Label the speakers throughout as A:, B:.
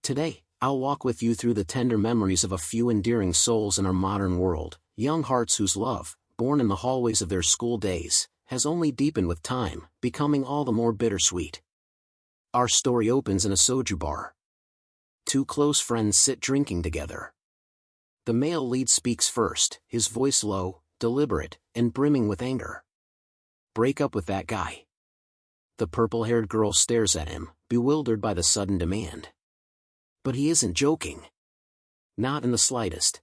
A: Today, I'll walk with you through the tender memories of a few endearing souls in our modern world, young hearts whose love, born in the hallways of their school days, has only deepened with time, becoming all the more bittersweet. Our story opens in a soju bar. Two close friends sit drinking together. The male lead speaks first, his voice low, deliberate, and brimming with anger. "Break up with that guy." The purple-haired girl stares at him, bewildered by the sudden demand. But he isn't joking. Not in the slightest.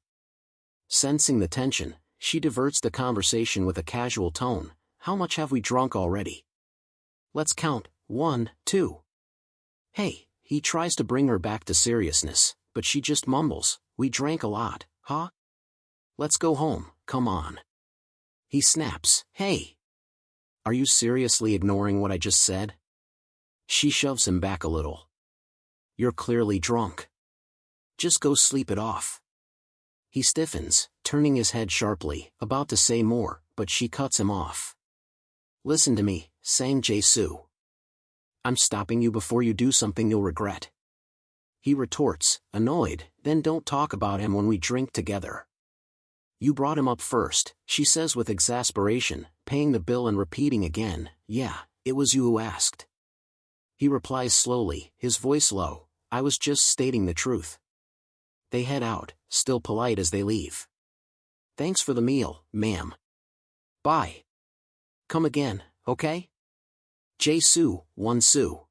A: Sensing the tension, she diverts the conversation with a casual tone. "How much have we drunk already?" "Let's count, 1, 2. Hey, he tries to bring her back to seriousness, but she just mumbles, "We drank a lot, huh? Let's go home, come on." He snaps, "Hey! Are you seriously ignoring what I just said?" She shoves him back a little. "You're clearly drunk. Just go sleep it off." He stiffens, turning his head sharply, about to say more, but she cuts him off. "Listen to me," sang Jae Soo. "I'm stopping you before you do something you'll regret." He retorts, annoyed, "Then don't talk about him when we drink together." "You brought him up first," she says with exasperation, paying the bill and repeating again, "Yeah, it was you who asked." He replies slowly, his voice low, "I was just stating the truth." They head out, still polite as they leave. "Thanks for the meal, ma'am. Bye. Come again, okay?" Jae Soo, Won Soo.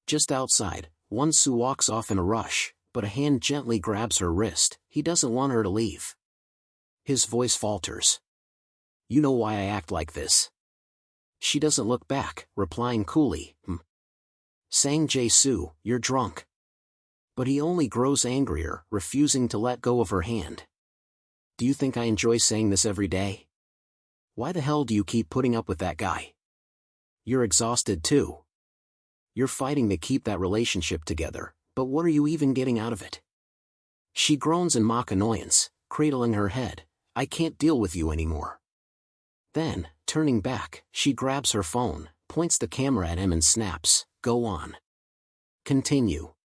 A: Just outside, Won Soo walks off in a rush, but a hand gently grabs her wrist. He doesn't want her to leave. His voice falters. "You know why I act like this." She doesn't look back, replying coolly, Sang Jae Soo, "You're drunk." But he only grows angrier, refusing to let go of her hand. "Do you think I enjoy saying this every day? Why the hell do you keep putting up with that guy? You're exhausted too. You're fighting to keep that relationship together, but what are you even getting out of it?" She groans in mock annoyance, cradling her head, "I can't deal with you anymore." Then, turning back, she grabs her phone, points the camera at him and snaps, "Go on. Continue."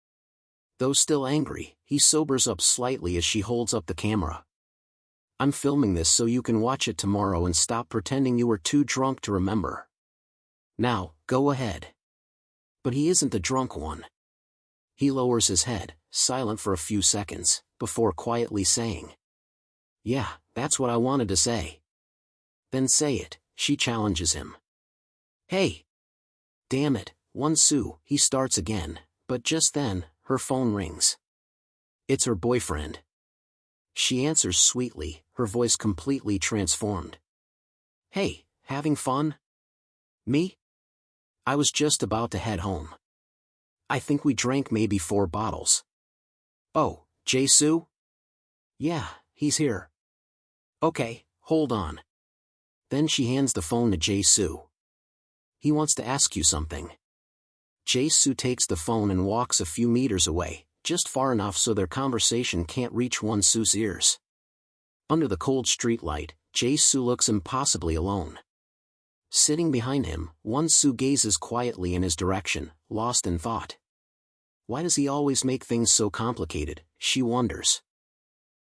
A: Though still angry, he sobers up slightly as she holds up the camera. "I'm filming this so you can watch it tomorrow and stop pretending you were too drunk to remember. Now, go ahead." But he isn't the drunk one. He lowers his head, silent for a few seconds, before quietly saying, "Yeah, that's what I wanted to say." "Then say it," she challenges him. "Hey! Damn it, Won Soo," he starts again, but just then, her phone rings. It's her boyfriend. She answers sweetly, her voice completely transformed. "Hey, having fun? Me? I was just about to head home. I think we drank maybe 4 bottles. Oh, Jae Soo? Yeah, he's here. Okay, hold on." Then she hands the phone to Jae Soo. "He wants to ask you something." Jae Soo takes the phone and walks a few meters away, just far enough so their conversation can't reach Won Soo's ears. Under the cold streetlight, Jae Soo looks impossibly alone. Sitting behind him, Won Soo gazes quietly in his direction, lost in thought. Why does he always make things so complicated, she wonders.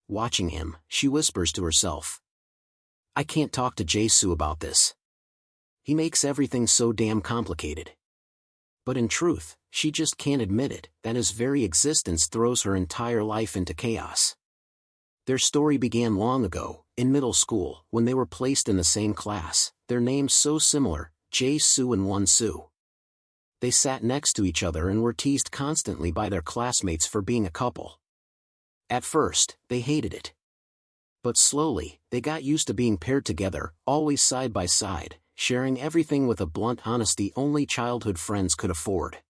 A: Watching him, she whispers to herself, "I can't talk to Jae Soo about this. He makes everything so damn complicated." But in truth, she just can't admit it, that his very existence throws her entire life into chaos. Their story began long ago, in middle school, when they were placed in the same class, their names so similar, Jae Soo and Won Soo. They sat next to each other and were teased constantly by their classmates for being a couple. At first, they hated it. But slowly, they got used to being paired together, always side by side, sharing everything with a blunt honesty only childhood friends could afford.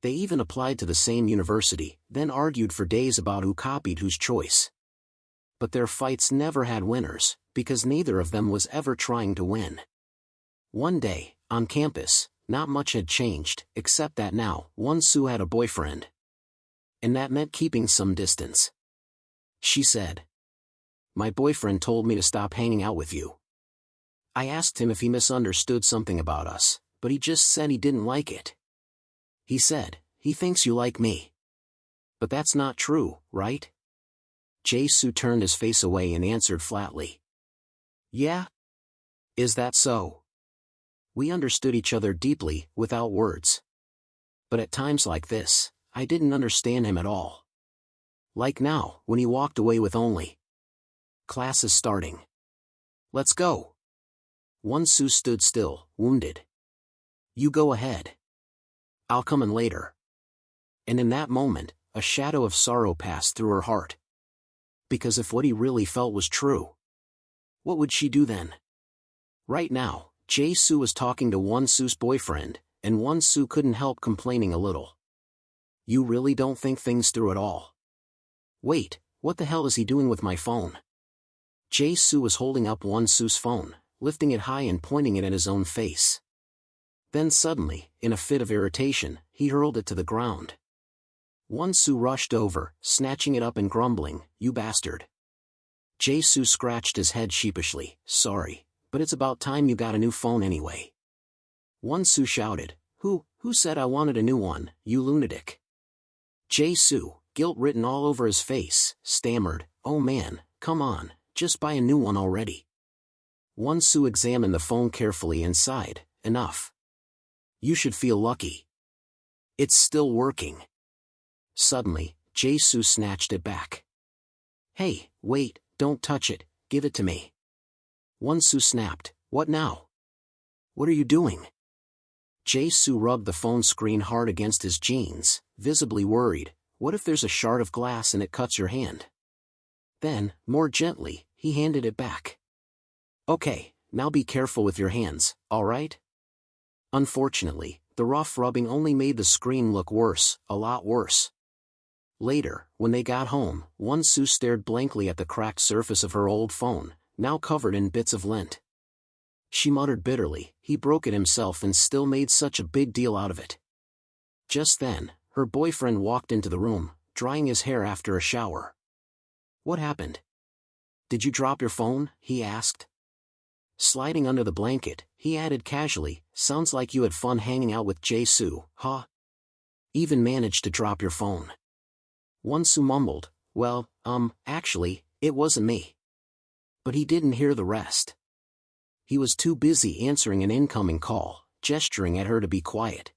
A: They even applied to the same university, then argued for days about who copied whose choice. But their fights never had winners, because neither of them was ever trying to win. One day, on campus, not much had changed, except that now, Won Soo had a boyfriend. And that meant keeping some distance. She said, "My boyfriend told me to stop hanging out with you. I asked him if he misunderstood something about us, but he just said he didn't like it. He said, he thinks you like me." But that's not true, right? Jae Soo turned his face away and answered flatly. Yeah? Is that so? We understood each other deeply, without words. But at times like this, I didn't understand him at all. Like now, when he walked away with only. Class is starting. Let's go. Won Soo stood still, wounded. You go ahead. I'll come in later. And in that moment, a shadow of sorrow passed through her heart. Because if what he really felt was true, what would she do then? Right now, Jae Soo was talking to Won Soo's boyfriend, and Won Soo couldn't help complaining a little. You really don't think things through at all. Wait, what the hell is he doing with my phone? Jae Soo was holding up Won Soo's phone, lifting it high and pointing it at his own face. Then suddenly, in a fit of irritation, he hurled it to the ground. Won Soo rushed over, snatching it up and grumbling, "You bastard." Jae Soo scratched his head sheepishly, "Sorry, but it's about time you got a new phone anyway." Won Soo shouted, Who said I wanted a new one, you lunatic?" Jae Soo, guilt written all over his face, stammered, "Oh man, come on, just buy a new one already." Won Soo examined the phone carefully and sighed, "Enough. You should feel lucky. It's still working." Suddenly, Jae Soo snatched it back. "Hey, wait, don't touch it, give it to me." Won Soo snapped, "What now? What are you doing?" Jae Soo rubbed the phone screen hard against his jeans, visibly worried. What if there's a shard of glass and it cuts your hand? Then, more gently, he handed it back. "Okay, now be careful with your hands, alright?" Unfortunately, the rough rubbing only made the screen look worse, a lot worse. Later, when they got home, Won Soo stared blankly at the cracked surface of her old phone, now covered in bits of lint. She muttered bitterly, he broke it himself and still made such a big deal out of it. Just then, her boyfriend walked into the room, drying his hair after a shower. "What happened? Did you drop your phone?" he asked. Sliding under the blanket, he added casually, "Sounds like you had fun hanging out with Jae Soo, huh? Even managed to drop your phone." Won Soo mumbled, "Well, actually, it wasn't me." But he didn't hear the rest. He was too busy answering an incoming call, gesturing at her to be quiet.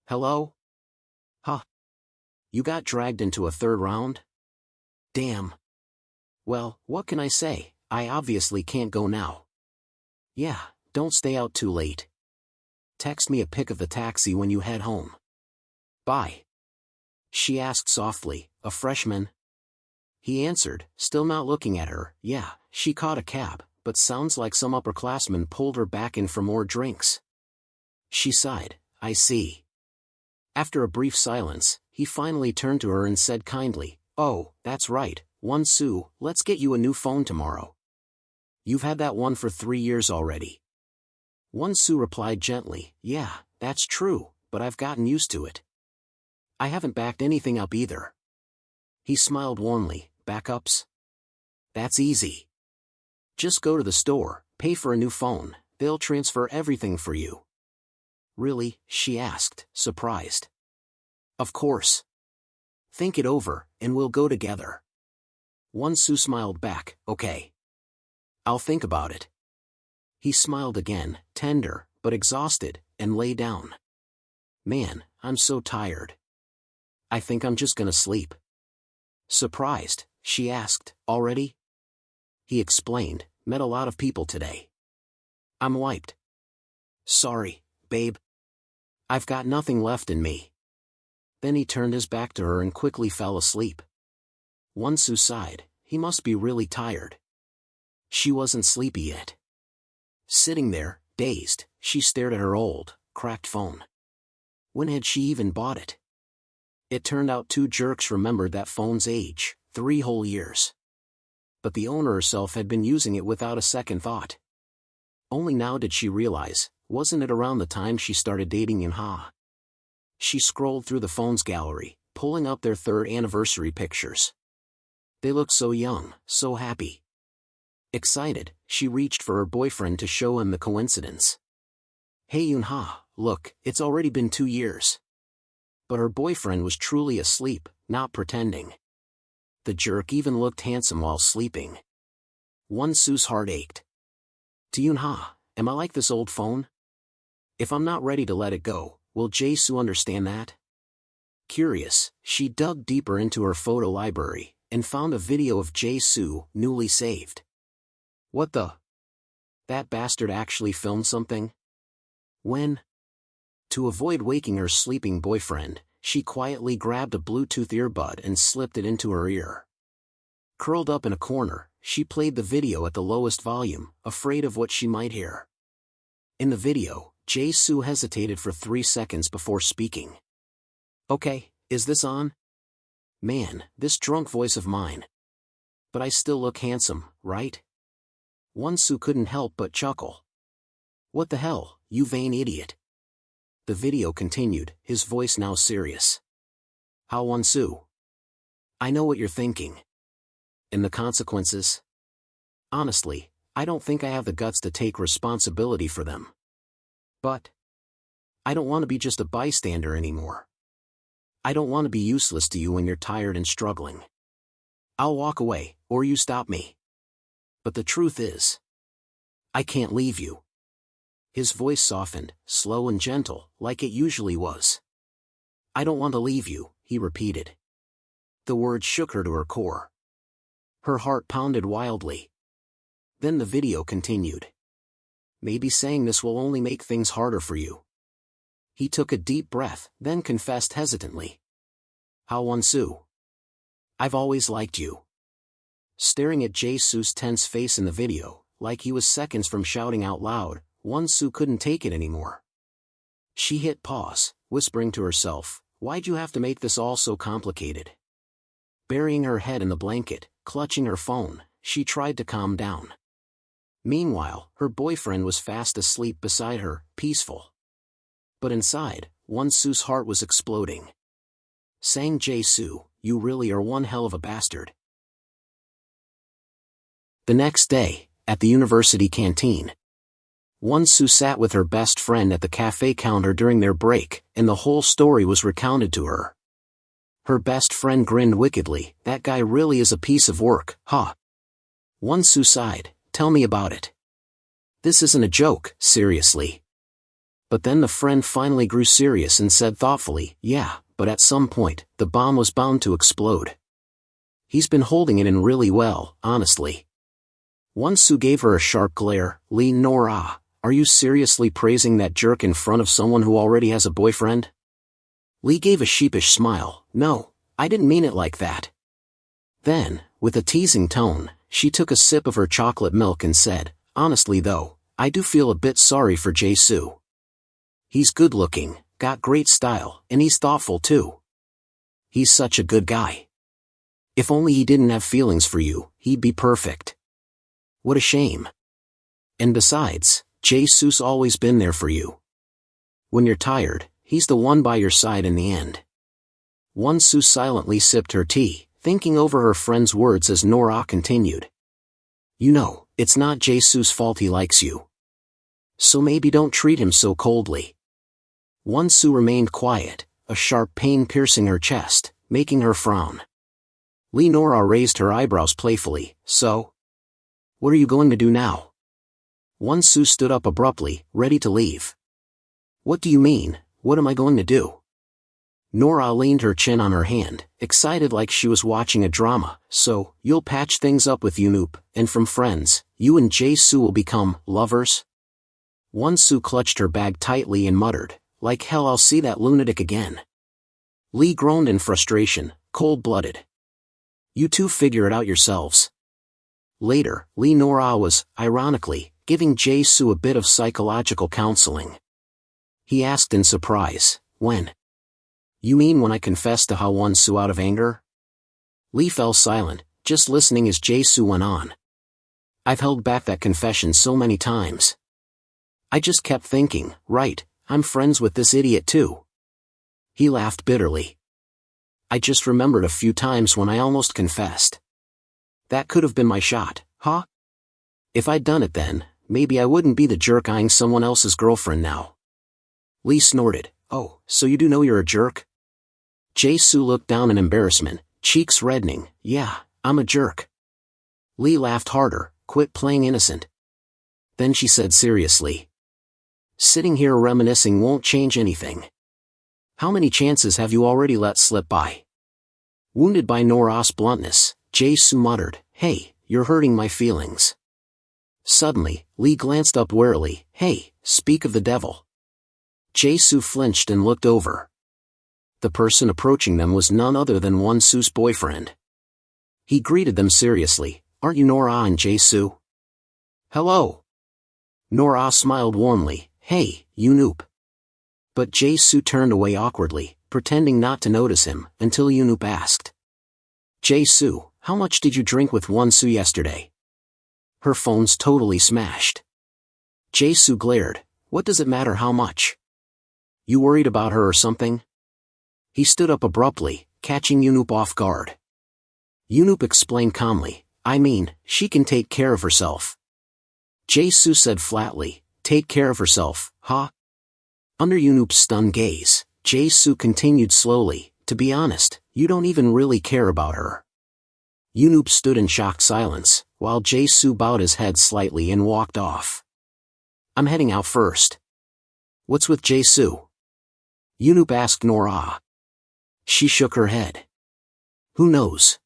A: "Hello? Huh? You got dragged into a third round? Damn. Well, what can I say, I obviously can't go now." "Yeah, don't stay out too late. Text me a pic of the taxi when you head home. Bye." She asked softly, "A freshman?" He answered, still not looking at her, "Yeah, she caught a cab, but sounds like some upperclassman pulled her back in for more drinks." She sighed, "I see." After a brief silence, he finally turned to her and said kindly, "Oh, that's right, Won Soo, let's get you a new phone tomorrow. You've had that one for 3 years already." Won Soo replied gently, "Yeah, that's true, but I've gotten used to it. I haven't backed anything up either." He smiled warmly, "Backups? That's easy. Just go to the store, pay for a new phone, they'll transfer everything for you." "Really?" she asked, surprised. "Of course. Think it over, and we'll go together." Won Soo smiled back, "Okay. I'll think about it." He smiled again, tender, but exhausted, and lay down. "Man, I'm so tired. I think I'm just gonna sleep." Surprised, she asked, "Already?" He explained, "Met a lot of people today. I'm wiped. Sorry, babe. I've got nothing left in me." Then he turned his back to her and quickly fell asleep. Won Soo sighed, he must be really tired. She wasn't sleepy yet. Sitting there, dazed, she stared at her old, cracked phone. When had she even bought it? It turned out 2 jerks remembered that phone's age, 3 whole years. But the owner herself had been using it without a second thought. Only now did she realize, wasn't it around the time she started dating Yunha? She scrolled through the phone's gallery, pulling up their 3rd anniversary pictures. They looked so young, so happy. Excited, she reached for her boyfriend to show him the coincidence. "Hey Yunha, look, it's already been 2 years. but her boyfriend was truly asleep, not pretending. The jerk even looked handsome while sleeping. Won Soo's heart ached. Yoon-ha, am I like this old phone? If I'm not ready to let it go, will Jae Soo understand that? Curious, she dug deeper into her photo library, and found a video of Jae Soo, newly saved. What the? That bastard actually filmed something? When? To avoid waking her sleeping boyfriend, she quietly grabbed a Bluetooth earbud and slipped it into her ear. Curled up in a corner, she played the video at the lowest volume, afraid of what she might hear. In the video, Jae Soo hesitated for 3 seconds before speaking. Okay, is this on? Man, this drunk voice of mine. But I still look handsome, right? Won Soo couldn't help but chuckle. What the hell, you vain idiot. The video continued, his voice now serious. How, Won Soo? I know what you're thinking. And the consequences? Honestly, I don't think I have the guts to take responsibility for them. But I don't want to be just a bystander anymore. I don't want to be useless to you when you're tired and struggling. I'll walk away, or you stop me. But the truth is, I can't leave you. His voice softened, slow and gentle, like it usually was. I don't want to leave you, he repeated. The words shook her to her core. Her heart pounded wildly. Then the video continued. Maybe saying this will only make things harder for you. He took a deep breath, then confessed hesitantly. How, Won Soo? I've always liked you. Staring at Jae Soo's tense face in the video, like he was seconds from shouting out loud, Won Soo couldn't take it anymore. She hit pause, whispering to herself, why'd you have to make this all so complicated? Burying her head in the blanket, clutching her phone, she tried to calm down. Meanwhile, her boyfriend was fast asleep beside her, peaceful. But inside, Won Soo's heart was exploding. Sang Jae Soo, you really are one hell of a bastard. The next day, at the university canteen, Won Soo sat with her best friend at the cafe counter during their break, and the whole story was recounted to her. Her best friend grinned wickedly, that guy really is a piece of work, huh? Won Soo sighed, tell me about it. This isn't a joke, seriously. But then the friend finally grew serious and said thoughtfully, yeah, but at some point, the bomb was bound to explode. He's been holding it in really well, honestly. Won Soo gave her a sharp glare. Lee Nora, are you seriously praising that jerk in front of someone who already has a boyfriend? Lee gave a sheepish smile. No, I didn't mean it like that. Then, with a teasing tone, she took a sip of her chocolate milk and said, honestly though, I do feel a bit sorry for Jae Soo. He's good looking, got great style, and he's thoughtful too. He's such a good guy. If only he didn't have feelings for you, he'd be perfect. What a shame. And besides, Jae Soo's always been there for you. When you're tired, he's the one by your side in the end. Won Soo silently sipped her tea, thinking over her friend's words as Nora continued. You know, it's not Jae Soo's fault he likes you. So maybe don't treat him so coldly. Won Soo remained quiet, a sharp pain piercing her chest, making her frown. Lee Nora raised her eyebrows playfully, so? What are you going to do now? Won Soo stood up abruptly, ready to leave. What do you mean, what am I going to do? Nora leaned her chin on her hand, excited like she was watching a drama. So, you'll patch things up with Yunup, and from friends, you and Jae Soo will become lovers? Won Soo clutched her bag tightly and muttered, like hell I'll see that lunatic again. Lee groaned in frustration, cold-blooded. You two figure it out yourselves. Later, Lee Nora was, ironically, giving Jae Soo a bit of psychological counseling. He asked in surprise, when? You mean when I confessed to Won Soo out of anger? Lee fell silent, just listening as Jae Soo went on. I've held back that confession so many times. I just kept thinking, right, I'm friends with this idiot too. He laughed bitterly. I just remembered a few times when I almost confessed. That could have been my shot, huh? If I'd done it then, maybe I wouldn't be the jerk eyeing someone else's girlfriend now. Lee snorted, oh, so you do know you're a jerk? Jae Soo looked down in embarrassment, cheeks reddening. Yeah, I'm a jerk. Lee laughed harder. Quit playing innocent. Then she said seriously. Sitting here reminiscing won't change anything. How many chances have you already let slip by? Wounded by Nora's bluntness, Jae Soo muttered, Hey, you're hurting my feelings. Suddenly, Lee glanced up warily. Hey, speak of the devil. Jae Soo flinched and looked over. The person approaching them was none other than Won Soo's boyfriend. He greeted them seriously. Aren't you Nora and Jae Soo? Hello. Nora smiled warmly. Hey, you noob. But Jae Soo turned away awkwardly, pretending not to notice him, until Yoonoob asked. Jae Soo, how much did you drink with Won Soo yesterday? Her phone's totally smashed. Jae Soo glared. What does it matter how much? You worried about her or something? He stood up abruptly, catching Yoonoob off guard. Yoonoob explained calmly. I mean, she can take care of herself. Jae Soo said flatly, take care of herself, huh? Under Yoonoob's stunned gaze, Jae Soo continued slowly, to be honest, you don't even really care about her. Yoonoob stood in shocked silence, while Jae Soo bowed his head slightly and walked off. I'm heading out first. What's with Jae Soo? Yoonoob asked Nora. She shook her head. Who knows?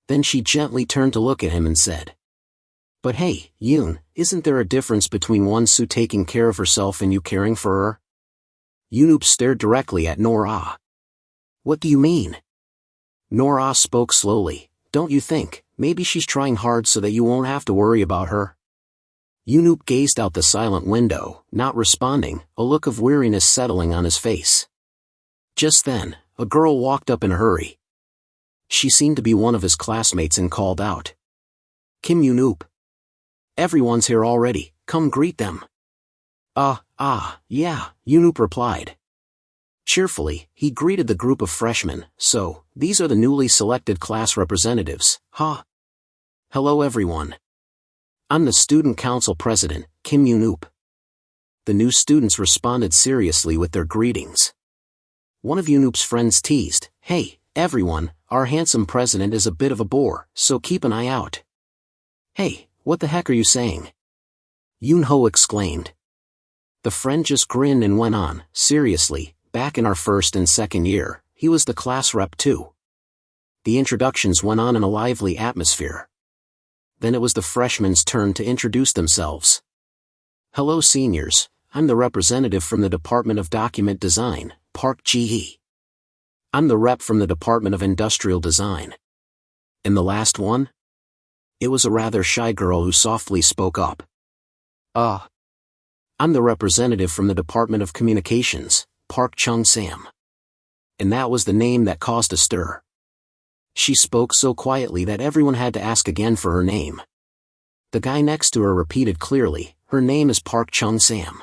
A: Then she gently turned to look at him and said. But hey, Yoon, isn't there a difference between Won Soo taking care of herself and you caring for her? Yoonoob stared directly at Nora. What do you mean? Nora spoke slowly. Don't you think, maybe she's trying hard so that you won't have to worry about her? Yoonoob gazed out the silent window, not responding, a look of weariness settling on his face. Just then, a girl walked up in a hurry. She seemed to be one of his classmates and called out. Kim Yoonoob. Everyone's here already, come greet them. Yeah, Yoonoob replied. Cheerfully, he greeted the group of freshmen. So, these are the newly selected class representatives, huh? Hello everyone. I'm the student council president, Kim Yoonoob. The new students responded seriously with their greetings. One of Yoonoob's friends teased, Hey, everyone, our handsome president is a bit of a bore, so keep an eye out. Hey, what the heck are you saying? Yoon-ho exclaimed. The friend just grinned and went on, seriously, back in our first and second year, he was the class rep too. The introductions went on in a lively atmosphere. Then it was the freshmen's turn to introduce themselves. Hello seniors, I'm the representative from the Department of Document Design, Park Ji-hee. I'm the rep from the Department of Industrial Design. And the last one? It was a rather shy girl who softly spoke up. I'm the representative from the Department of Communications, Park Chung-sam. And that was the name that caused a stir. She spoke so quietly that everyone had to ask again for her name. The guy next to her repeated clearly, her name is Park Chung-sam.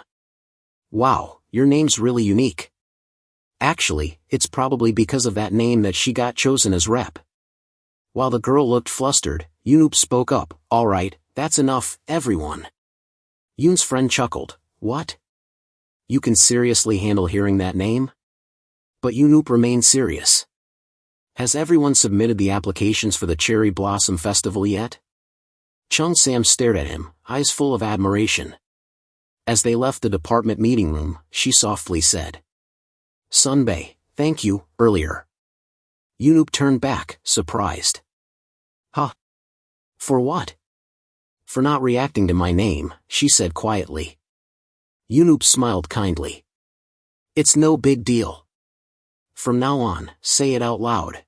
A: Wow, your name's really unique. Actually, it's probably because of that name that she got chosen as rep. While the girl looked flustered, Yoonoob spoke up, Alright, that's enough, everyone. Yoon's friend chuckled, What? You can seriously handle hearing that name? But Yoonoob remained serious. Has everyone submitted the applications for the Cherry Blossom Festival yet? Chung-sam stared at him, eyes full of admiration. As they left the department meeting room, she softly said. Sunbae, thank you, earlier. Yoonoob turned back, surprised. Huh? For what? For not reacting to my name, she said quietly. Yoonoob smiled kindly. It's no big deal. From now on, say it out loud.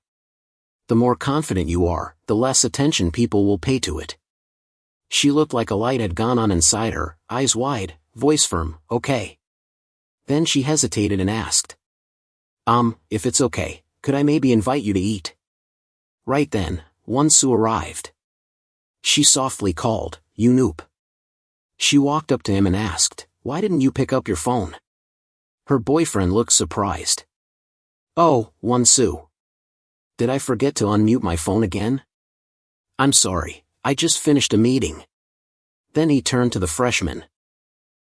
A: The more confident you are, the less attention people will pay to it. She looked like a light had gone on inside her, eyes wide, voice firm, okay. Then she hesitated and asked. If it's okay, could I maybe invite you to eat? Right then, Won Soo arrived. She softly called, Yoonoob. She walked up to him and asked, Why didn't you pick up your phone? Her boyfriend looked surprised. Oh, Won Soo. Did I forget to unmute my phone again? I'm sorry, I just finished a meeting. Then he turned to the freshman.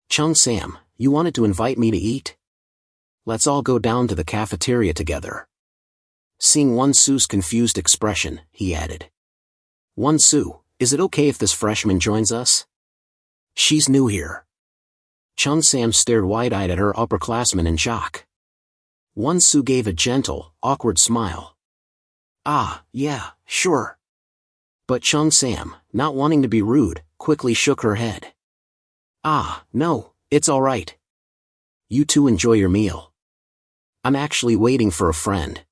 A: Chung-sam, you wanted to invite me to eat? Let's all go down to the cafeteria together. Seeing Won Soo's confused expression, he added. Won Soo, is it okay if this freshman joins us? She's new here. Chung Sam stared wide-eyed at her upperclassman in shock. Won Soo gave a gentle, awkward smile. Ah, yeah, sure. But Chung Sam, not wanting to be rude, quickly shook her head. Ah, no, it's all right. You two enjoy your meal. I'm actually waiting for a friend.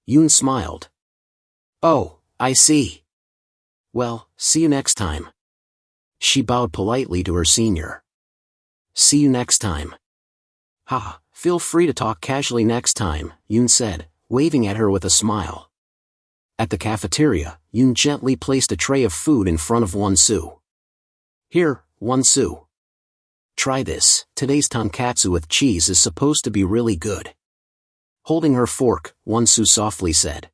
A: Yoon smiled. Oh, I see. Well, see you next time. She bowed politely to her senior. See you next time. Ha, feel free to talk casually next time, Yoon said, waving at her with a smile. At the cafeteria, Yoon gently placed a tray of food in front of Won Soo. Here, Won Soo. Try this, today's tonkatsu with cheese is supposed to be really good. Holding her fork, Won Soo softly said.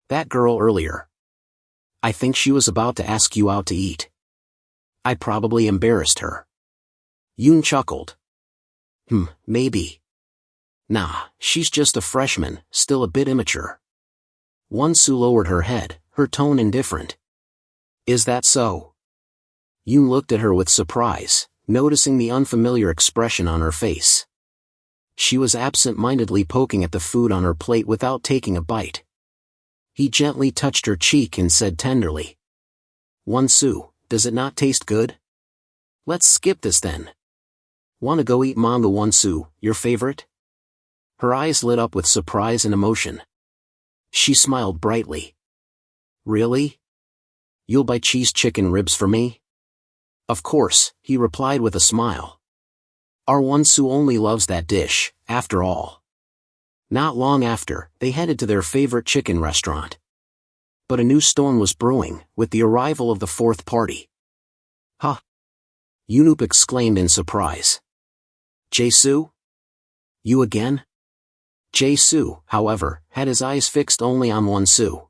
A: That girl earlier. I think she was about to ask you out to eat. I probably embarrassed her. Yoon chuckled. Maybe. Nah, she's just a freshman, still a bit immature. Won Soo lowered her head, her tone indifferent. Is that so? Yoon looked at her with surprise, noticing the unfamiliar expression on her face. She was absent-mindedly poking at the food on her plate without taking a bite. He gently touched her cheek and said tenderly. Won Soo, does it not taste good? Let's skip this then. Wanna go eat manga Won Soo, your favorite? Her eyes lit up with surprise and emotion. She smiled brightly. Really? You'll buy cheese chicken ribs for me? Of course, he replied with a smile. Our Won Soo only loves that dish, after all. Not long after, they headed to their favorite chicken restaurant. But a new storm was brewing, with the arrival of the fourth party. Huh? Yoon exclaimed in surprise. Jae Soo? You again? Jae Soo, however, had his eyes fixed only on Won Soo.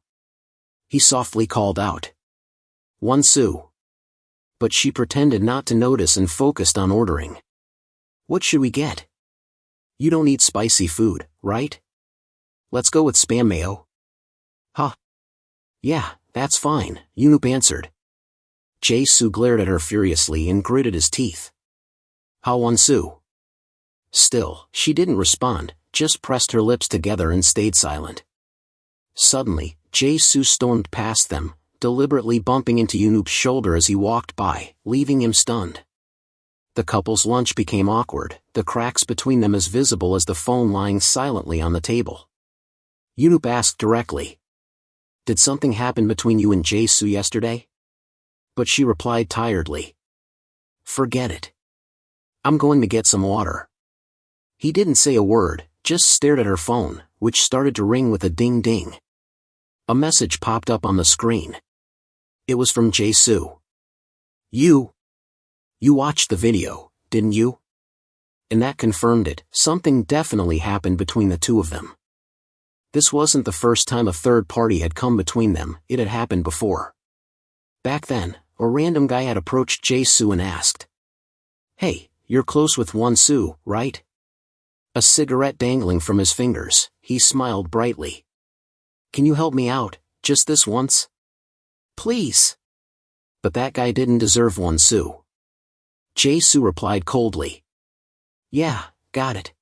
A: He softly called out. Won Soo. But she pretended not to notice and focused on ordering. What should we get? You don't eat spicy food, right? Let's go with spam mayo. Huh? Yeah, that's fine, Yoon answered. Jae Soo glared at her furiously and gritted his teeth. How Won Soo? Still, she didn't respond, just pressed her lips together and stayed silent. Suddenly, Jae Soo stormed past them, deliberately bumping into Yoon's shoulder as he walked by, leaving him stunned. The couple's lunch became awkward, the cracks between them as visible as the phone lying silently on the table. Yoon asked directly. Did something happen between you and Jae Soo yesterday? But she replied tiredly. Forget it. I'm going to get some water. He didn't say a word, just stared at her phone, which started to ring with a ding-ding. A message popped up on the screen. It was from Jae Soo. You watched the video, didn't you? And that confirmed it, something definitely happened between the two of them. This wasn't the first time a third party had come between them, it had happened before. Back then, a random guy had approached Jae Soo and asked. Hey, you're close with Won Soo, right? A cigarette dangling from his fingers, he smiled brightly. Can you help me out, just this once? Please. But that guy didn't deserve Won Soo. Jae Soo replied coldly. Yeah, got it.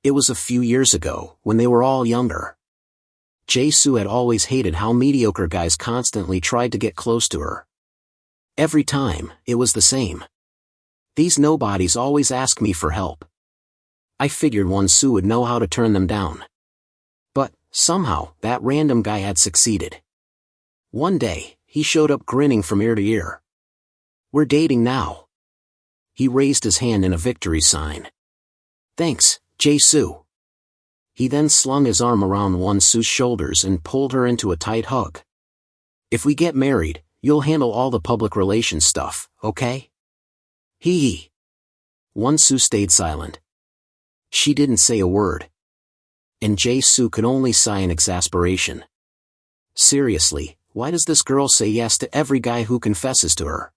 A: It was a few years ago, when they were all younger. Jae Soo had always hated how mediocre guys constantly tried to get close to her. Every time, it was the same. These nobodies always ask me for help. I figured Won Soo would know how to turn them down. But, somehow, that random guy had succeeded. One day, he showed up grinning from ear to ear. We're dating now. He raised his hand in a victory sign. Thanks, Jae Soo. He then slung his arm around Won Soo's shoulders and pulled her into a tight hug. If we get married, you'll handle all the public relations stuff, okay? Hee. Won Soo stayed silent. She didn't say a word. And Jae Soo could only sigh in exasperation. Seriously, why does this girl say yes to every guy who confesses to her?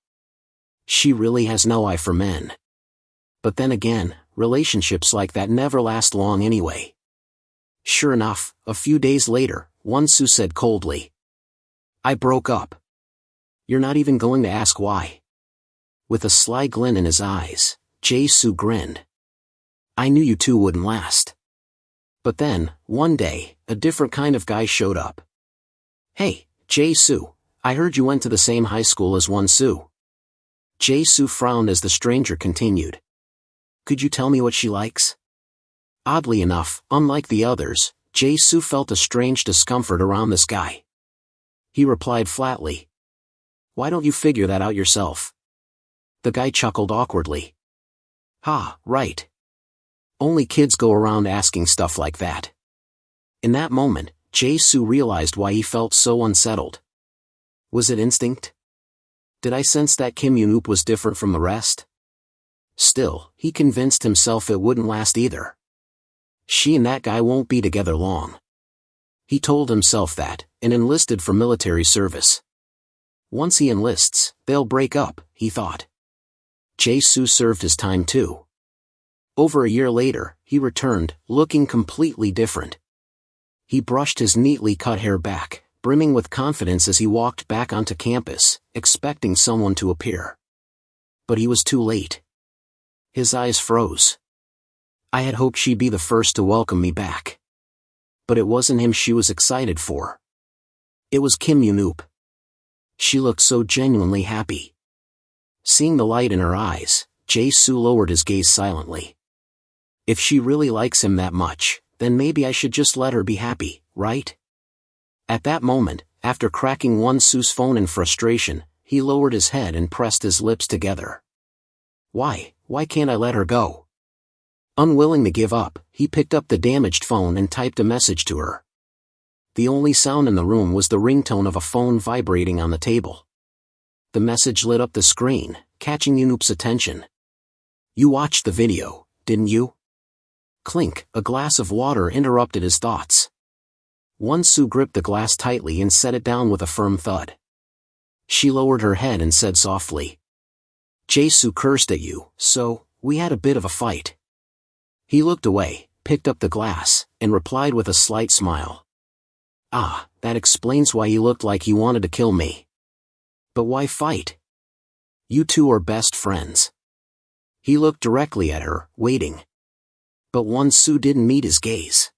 A: She really has no eye for men. But then again, relationships like that never last long anyway. Sure enough, a few days later, Won Soo said coldly, "I broke up." "You're not even going to ask why?" With a sly glint in his eyes, Jae Soo grinned. "I knew you two wouldn't last." But then, one day, a different kind of guy showed up. "Hey, Jae Soo, I heard you went to the same high school as Won Soo." Jae Soo frowned as the stranger continued. "Could you tell me what she likes?" Oddly enough, unlike the others, Jae Soo felt a strange discomfort around this guy. He replied flatly, "Why don't you figure that out yourself?" The guy chuckled awkwardly. "Ha, right. Only kids go around asking stuff like that." In that moment, Jae Soo realized why he felt so unsettled. Was it instinct? Did I sense that Kim Yoon-up was different from the rest? Still, he convinced himself it wouldn't last either. She and that guy won't be together long. He told himself that, and enlisted for military service. Once he enlists, they'll break up, he thought. Jae Soo served his time too. Over a year later, he returned, looking completely different. He brushed his neatly cut hair back, brimming with confidence as he walked back onto campus, expecting someone to appear. But he was too late. His eyes froze. I had hoped she'd be the first to welcome me back. But it wasn't him she was excited for. It was Kim Yoon-up. She looked so genuinely happy. Seeing the light in her eyes, Jae Soo lowered his gaze silently. If she really likes him that much, then maybe I should just let her be happy, right? At that moment, after cracking Won Soo's phone in frustration, he lowered his head and pressed his lips together. Why can't I let her go? Unwilling to give up, he picked up the damaged phone and typed a message to her. The only sound in the room was the ringtone of a phone vibrating on the table. The message lit up the screen, catching Yoon-up's attention. "You watched the video, didn't you?" Clink, a glass of water interrupted his thoughts. Won Soo gripped the glass tightly and set it down with a firm thud. She lowered her head and said softly, "Jae Soo cursed at you, so, we had a bit of a fight." He looked away, picked up the glass, and replied with a slight smile. "Ah, that explains why he looked like he wanted to kill me. But why fight? You two are best friends." He looked directly at her, waiting. But Won Soo didn't meet his gaze.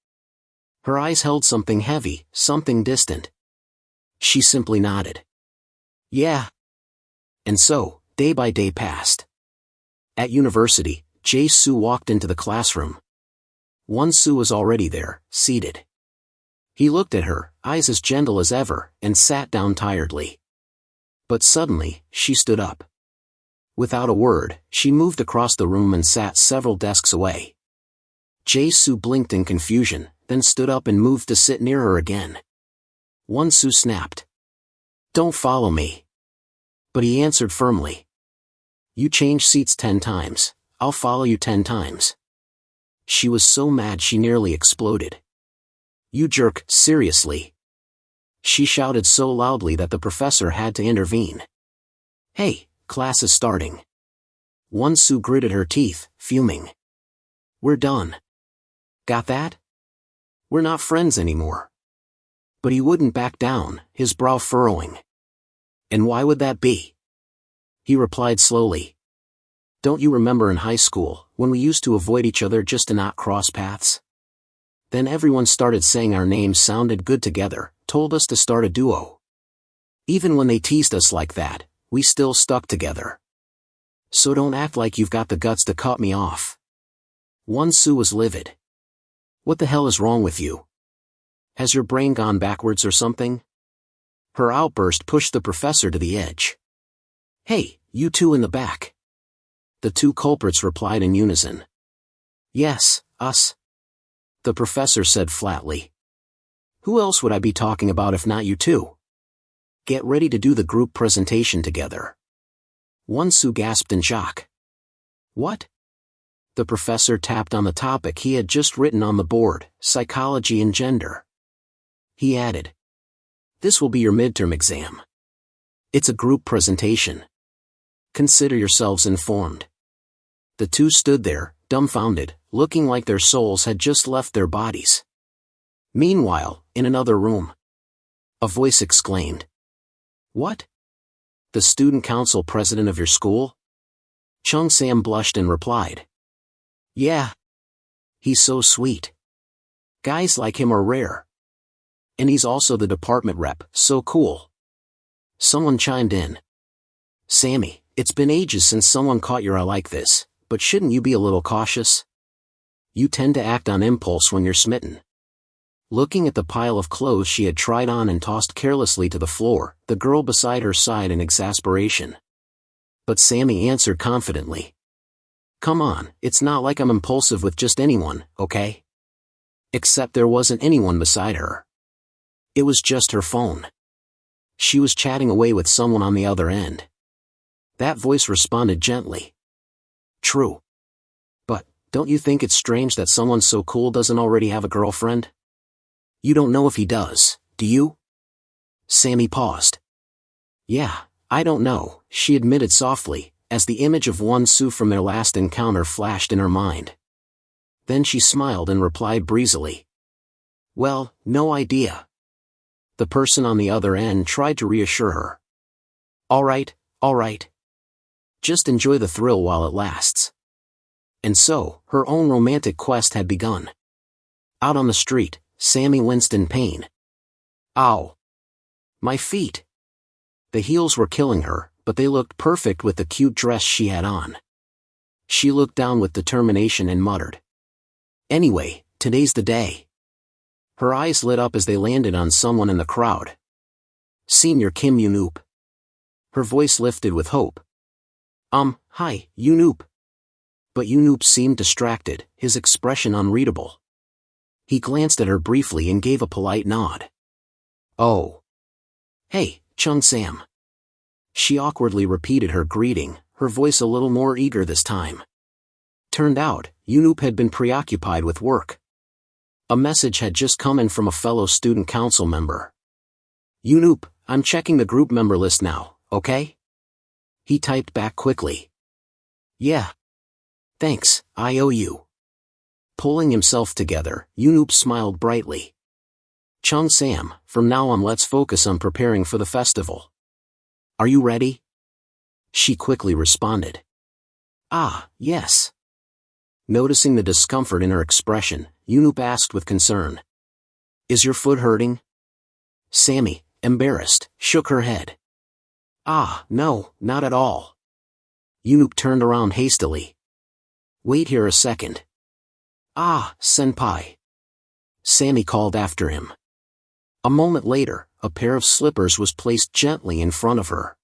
A: Her eyes held something heavy, something distant. She simply nodded. "Yeah." And so, day by day passed. At university, Jae Soo walked into the classroom. Won Soo was already there, seated. He looked at her, eyes as gentle as ever, and sat down tiredly. But suddenly, she stood up. Without a word, she moved across the room and sat several desks away. Jae Soo blinked in confusion, then stood up and moved to sit near her again. Won Soo snapped. "Don't follow me." But he answered firmly. "You changed seats 10 times, I'll follow you 10 times. She was so mad she nearly exploded. "You jerk, seriously." She shouted so loudly that the professor had to intervene. "Hey, class is starting." Won Soo gritted her teeth, fuming. "We're done. Got that? We're not friends anymore." But he wouldn't back down, his brow furrowing. "And why would that be?" He replied slowly. "Don't you remember in high school, when we used to avoid each other just to not cross paths? Then everyone started saying our names sounded good together, told us to start a duo. Even when they teased us like that, we still stuck together. So don't act like you've got the guts to cut me off." Won Soo was livid. "What the hell is wrong with you? Has your brain gone backwards or something?" Her outburst pushed the professor to the edge. "Hey, you two in the back." The two culprits replied in unison. "Yes, us," the professor said flatly. "Who else would I be talking about if not you two? Get ready to do the group presentation together." Won Soo gasped in shock. "What?" The professor tapped on the topic he had just written on the board, psychology and gender. He added, "This will be your midterm exam. It's a group presentation. Consider yourselves informed." The two stood there, dumbfounded, looking like their souls had just left their bodies. Meanwhile, in another room, a voice exclaimed. What? The student council president of your school? Chung Sam blushed and replied. Yeah. He's so sweet. Guys like him are rare. And he's also the department rep, so cool. Someone chimed in. Sammy, it's been ages since someone caught your eye like this, but shouldn't you be a little cautious? You tend to act on impulse when you're smitten. Looking at the pile of clothes she had tried on and tossed carelessly to the floor, the girl beside her sighed in exasperation. But Sammy answered confidently. Come on, it's not like I'm impulsive with just anyone, okay? Except there wasn't anyone beside her. It was just her phone. She was chatting away with someone on the other end. That voice responded gently. True. But, don't you think it's strange that someone so cool doesn't already have a girlfriend? You don't know if he does, do you? Sammy paused. Yeah, I don't know, she admitted softly, as the image of Won Soo from their last encounter flashed in her mind. Then she smiled and replied breezily. Well, no idea. The person on the other end tried to reassure her. All right. Just enjoy the thrill while it lasts. And so, her own romantic quest had begun. Out on the street, Sammy winced in pain. Ow! My feet! The heels were killing her, but they looked perfect with the cute dress she had on. She looked down with determination and muttered. Anyway, today's the day. Her eyes lit up as they landed on someone in the crowd. Senior Kim Yoon-oop. Her voice lifted with hope. Hi, Yoon-oop. But Yoon-oop seemed distracted, his expression unreadable. He glanced at her briefly and gave a polite nod. Oh. Hey, Chung Sam. She awkwardly repeated her greeting, her voice a little more eager this time. Turned out, Yoon-oop had been preoccupied with work. A message had just come in from a fellow student council member. Yoon-oop, I'm checking the group member list now, okay? He typed back quickly. Yeah. Thanks, I owe you. Pulling himself together, Yoon-oop smiled brightly. Chung Sam, from now on let's focus on preparing for the festival. Are you ready? She quickly responded. Ah, yes. Noticing the discomfort in her expression, Yoon-oop asked with concern. Is your foot hurting? Sammy, embarrassed, shook her head. Ah, no, not at all. Yoon-oop turned around hastily. Wait here a second. Ah, senpai. Sammy called after him. A moment later, a pair of slippers was placed gently in front of her.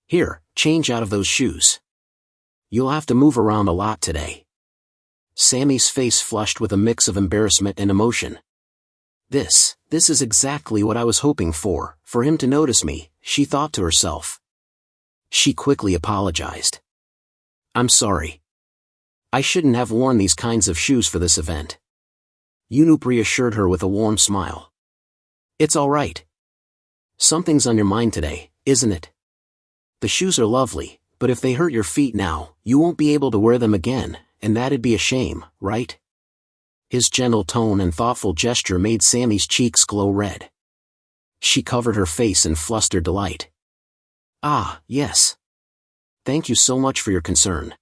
A: Here, change out of those shoes. You'll have to move around a lot today. Sammy's face flushed with a mix of embarrassment and emotion. This is exactly what I was hoping for him to notice me, she thought to herself. She quickly apologized. I'm sorry. I shouldn't have worn these kinds of shoes for this event. Yoon-oop reassured her with a warm smile. It's all right. Something's on your mind today, isn't it? The shoes are lovely, but if they hurt your feet now, you won't be able to wear them again, and that'd be a shame, right? His gentle tone and thoughtful gesture made Sammy's cheeks glow red. She covered her face in flustered delight. Ah, yes. Thank you so much for your concern.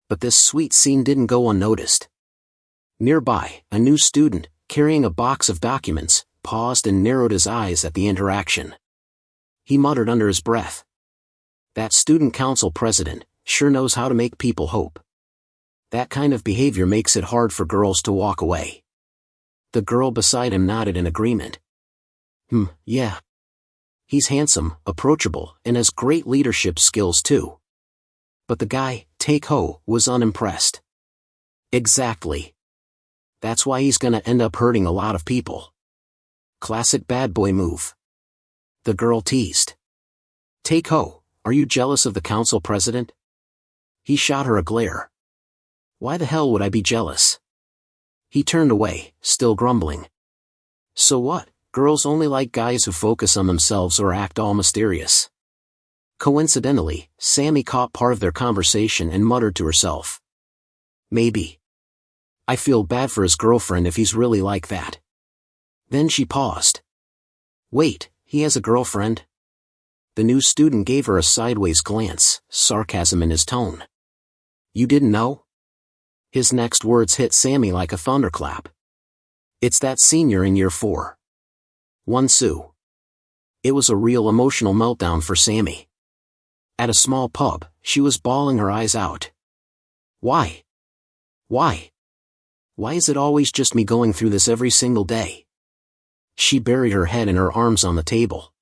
A: But this sweet scene didn't go unnoticed. Nearby, a new student, carrying a box of documents, paused and narrowed his eyes at the interaction. He muttered under his breath. That student council president sure knows how to make people hope. That kind of behavior makes it hard for girls to walk away. The girl beside him nodded in agreement. Yeah. He's handsome, approachable, and has great leadership skills too. But the guy, Take-ho, was unimpressed. Exactly. That's why he's gonna end up hurting a lot of people. Classic bad boy move. The girl teased. Take-ho, are you jealous of the council president? He shot her a glare. Why the hell would I be jealous? He turned away, still grumbling. So what? Girls only like guys who focus on themselves or act all mysterious. Coincidentally, Sammy caught part of their conversation and muttered to herself. Maybe. I feel bad for his girlfriend if he's really like that. Then she paused. Wait, he has a girlfriend? The new student gave her a sideways glance, sarcasm in his tone. You didn't know? His next words hit Sammy like a thunderclap. It's that senior in year 4. Won Soo. It was a real emotional meltdown for Sammy. At a small pub, she was bawling her eyes out. Why? Why? Why is it always just me going through this every single day? She buried her head in her arms on the table.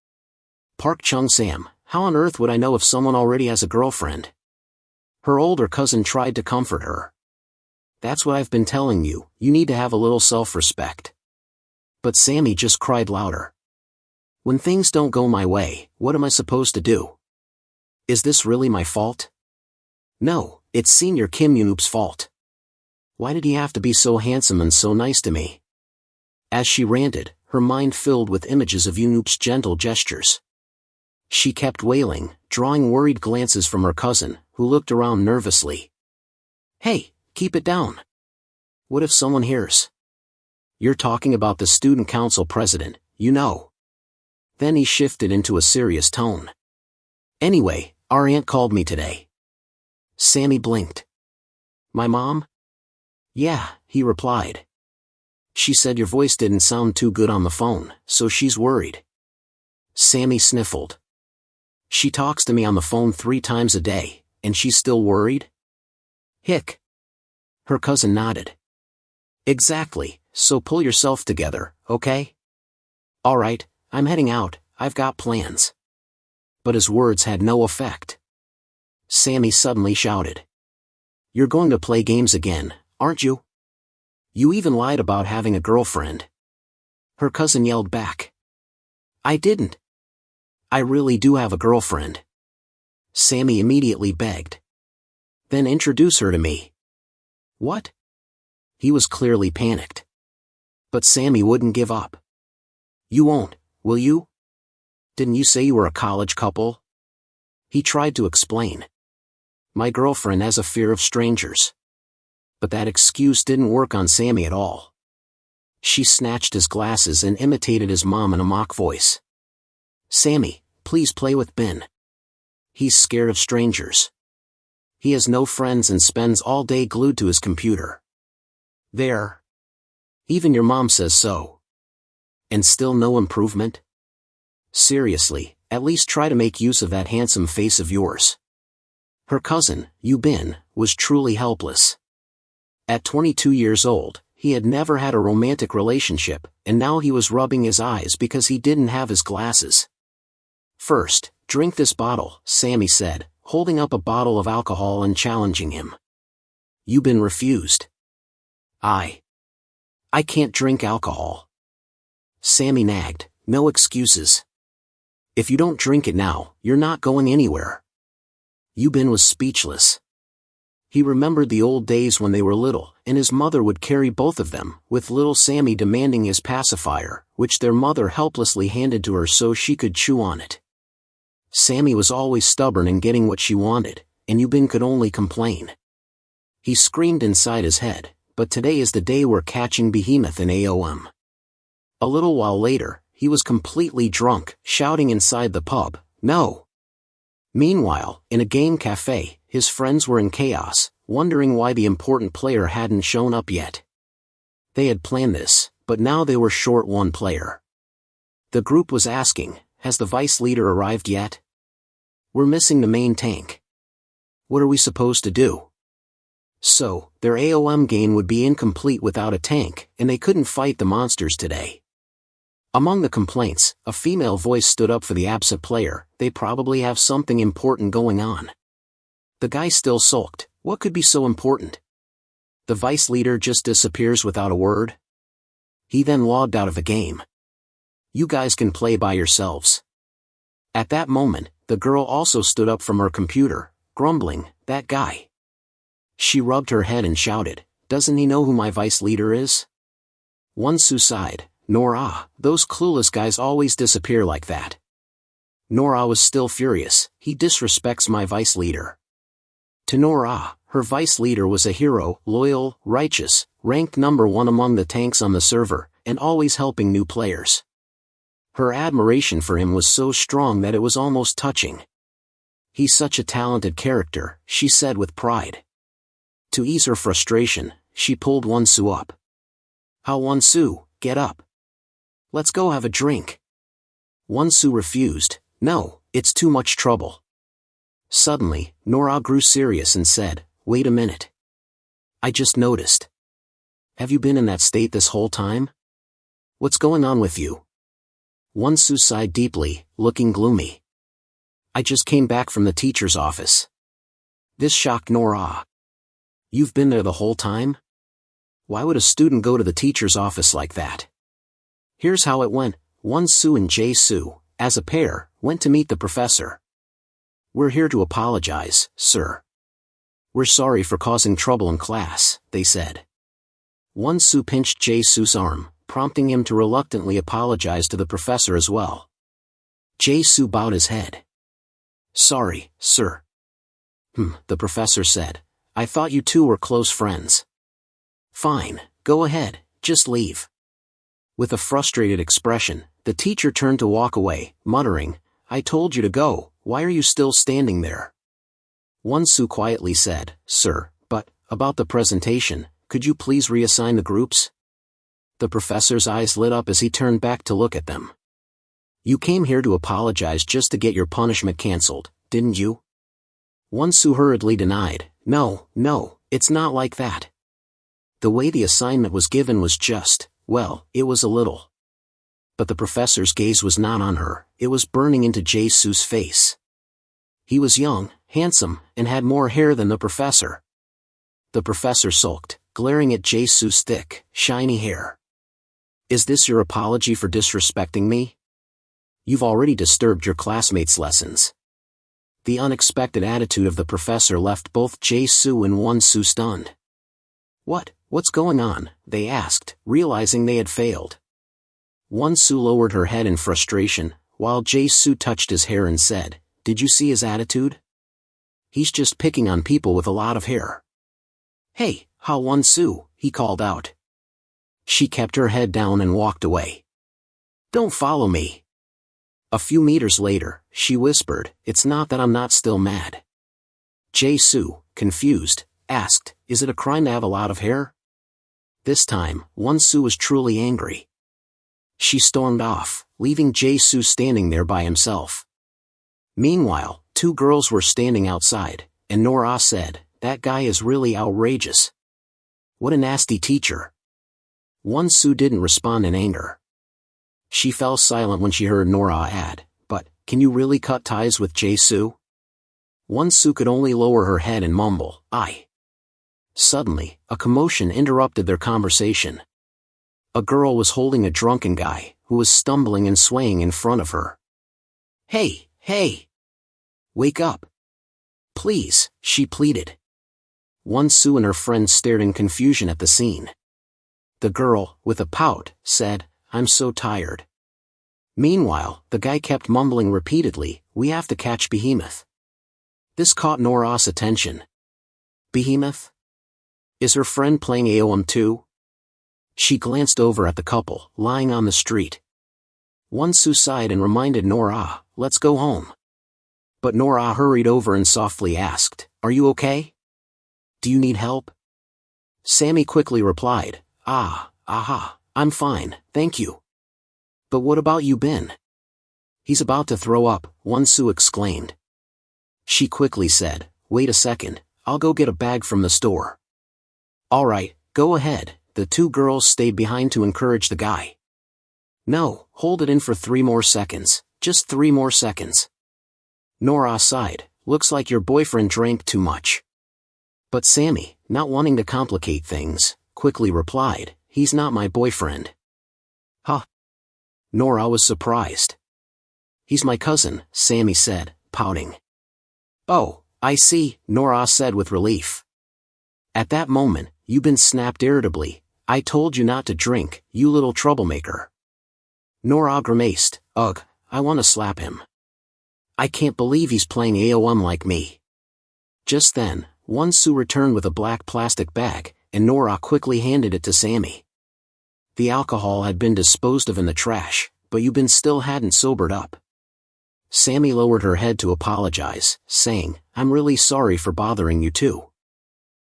A: Park Chung-sam, how on earth would I know if someone already has a girlfriend? Her older cousin tried to comfort her. That's what I've been telling you, you need to have a little self-respect. But Sammy just cried louder. When things don't go my way, what am I supposed to do? Is this really my fault? No, it's Senior Kim Yoon-up's fault. Why did he have to be so handsome and so nice to me? As she ranted, her mind filled with images of Yoon-up's gentle gestures. She kept wailing, drawing worried glances from her cousin, who looked around nervously. Hey, keep it down. What if someone hears? You're talking about the student council president, you know. Then he shifted into a serious tone. Anyway, our aunt called me today. Sammy blinked. My mom? Yeah, he replied. She said your voice didn't sound too good on the phone, so she's worried. Sammy sniffled. She talks to me on the phone 3 times a day, and she's still worried? Hick. Her cousin nodded. Exactly, so pull yourself together, okay? Alright, I'm heading out, I've got plans. But his words had no effect. Sammy suddenly shouted. You're going to play games again, aren't you? You even lied about having a girlfriend. Her cousin yelled back. I didn't. I really do have a girlfriend. Sammy immediately begged. Then introduce her to me. What? He was clearly panicked. But Sammy wouldn't give up. You won't, will you? Didn't you say you were a college couple? He tried to explain. My girlfriend has a fear of strangers. But that excuse didn't work on Sammy at all. She snatched his glasses and imitated his mom in a mock voice. Sammy, please play with Ben. He's scared of strangers. He has no friends and spends all day glued to his computer. There. Even your mom says so. And still no improvement? Seriously, at least try to make use of that handsome face of yours. Her cousin, Yu Bin, was truly helpless. At 22 years old, he had never had a romantic relationship, and now he was rubbing his eyes because he didn't have his glasses. First, drink this bottle, Sammy said, holding up a bottle of alcohol and challenging him. Yu Bin refused. I can't drink alcohol. Sammy nagged, no excuses. If you don't drink it now, you're not going anywhere. Yu Bin was speechless. He remembered the old days when they were little, and his mother would carry both of them, with little Sammy demanding his pacifier, which their mother helplessly handed to her so she could chew on it. Sammy was always stubborn in getting what she wanted, and Yu Bin could only complain. He screamed inside his head, but today is the day we're catching Behemoth in AOM. A little while later, he was completely drunk, shouting inside the pub, no. Meanwhile, in a game cafe, his friends were in chaos, wondering why the important player hadn't shown up yet. They had planned this, but now they were short one player. The group was asking, has the vice leader arrived yet? We're missing the main tank. What are we supposed to do? So, their AOM game would be incomplete without a tank, and they couldn't fight the monsters today. Among the complaints, a female voice stood up for the absent player. They probably have something important going on. The guy still sulked. What could be so important? The vice leader just disappears without a word? He then logged out of the game. You guys can play by yourselves. At that moment, the girl also stood up from her computer, grumbling, that guy. She rubbed her head and shouted, doesn't he know who my vice leader is? Won Soo sighed. Nora, those clueless guys always disappear like that. Nora was still furious. He disrespects my vice leader. To Nora, her vice leader was a hero, loyal, righteous, ranked number 1 among the tanks on the server, and always helping new players. Her admiration for him was so strong that it was almost touching. "He's such a talented character," she said with pride. To ease her frustration, she pulled Won Soo up. Won Soo, get up. Let's go have a drink." Won Soo refused. "No, it's too much trouble." Suddenly, Nora grew serious and said, "Wait a minute. I just noticed. Have you been in that state this whole time? What's going on with you?" Won Soo sighed deeply, looking gloomy. "I just came back from the teacher's office." This shocked Nora. "You've been there the whole time? Why would a student go to the teacher's office like that?" Here's how it went. Won Soo and Jae Soo, as a pair, went to meet the professor. "We're here to apologize, sir. We're sorry for causing trouble in class," they said. Won Soo pinched Jae Soo's arm, prompting him to reluctantly apologize to the professor as well. Jae Soo bowed his head. "Sorry, sir." The professor said. "I thought you two were close friends." "Fine, go ahead, just leave." With a frustrated expression, the teacher turned to walk away, muttering, "I told you to go, why are you still standing there?" Won Soo quietly said, "Sir, but, about the presentation, could you please reassign the groups?" The professor's eyes lit up as he turned back to look at them. "You came here to apologize just to get your punishment cancelled, didn't you?" Won Soo hurriedly denied, No, it's not like that. The way the assignment was given was just, well, it was a little." But the professor's gaze was not on her, it was burning into Jae Soo's face. He was young, handsome, and had more hair than the professor. The professor sulked, glaring at Jae Soo's thick, shiny hair. "Is this your apology for disrespecting me? You've already disturbed your classmates' lessons." The unexpected attitude of the professor left both Jae Soo and Won Soo stunned. What's going on?" they asked, realizing they had failed. Won Soo lowered her head in frustration, while Jae Soo touched his hair and said, "Did you see his attitude? He's just picking on people with a lot of hair." "Hey, Won Soo," he called out. She kept her head down and walked away. "Don't follow me." A few meters later, she whispered, "It's not that I'm not still mad." Jae Soo, confused, asked, "Is it a crime to have a lot of hair?" This time, Won Soo was truly angry. She stormed off, leaving Jae Soo standing there by himself. Meanwhile, two girls were standing outside, and Nora said, "That guy is really outrageous. What a nasty teacher." Won Soo didn't respond in anger. She fell silent when she heard Nora add, "But, can you really cut ties with Jae Soo?" Won Soo could only lower her head and mumble, "I." Suddenly, a commotion interrupted their conversation. A girl was holding a drunken guy, who was stumbling and swaying in front of her. Hey! Wake up! Please," she pleaded. Won Soo and her friends stared in confusion at the scene. The girl, with a pout, said, "I'm so tired." Meanwhile, the guy kept mumbling repeatedly, "We have to catch Behemoth." This caught Nora's attention. Behemoth? Is her friend playing AOM too? She glanced over at the couple, lying on the street. Won Soo sighed and reminded Nora, "Let's go home." But Nora hurried over and softly asked, "Are you okay? Do you need help?" Sammy quickly replied, I'm fine, thank you." "But what about you, Bin?" "He's about to throw up," Won Soo exclaimed. She quickly said, "Wait a second, I'll go get a bag from the store." "All right, go ahead." The two girls stayed behind to encourage the guy. "No, hold it in for 3 more seconds, just 3 more seconds." Nora sighed, "Looks like your boyfriend drank too much." But Sammy, not wanting to complicate things, quickly replied, "He's not my boyfriend." "Huh?" Nora was surprised. "He's my cousin," Sammy said, pouting. "Oh, I see," Nora said with relief. At that moment, Yubin snapped irritably, "I told you not to drink, you little troublemaker." Nora grimaced, "Ugh, I want to slap him. I can't believe he's playing AOM like me." Just then, Won Soo returned with a black plastic bag, and Nora quickly handed it to Sammy. the alcohol had been disposed of in the trash, but you still hadn't sobered up. Sammy lowered her head to apologize, saying, I'm really sorry for bothering you too.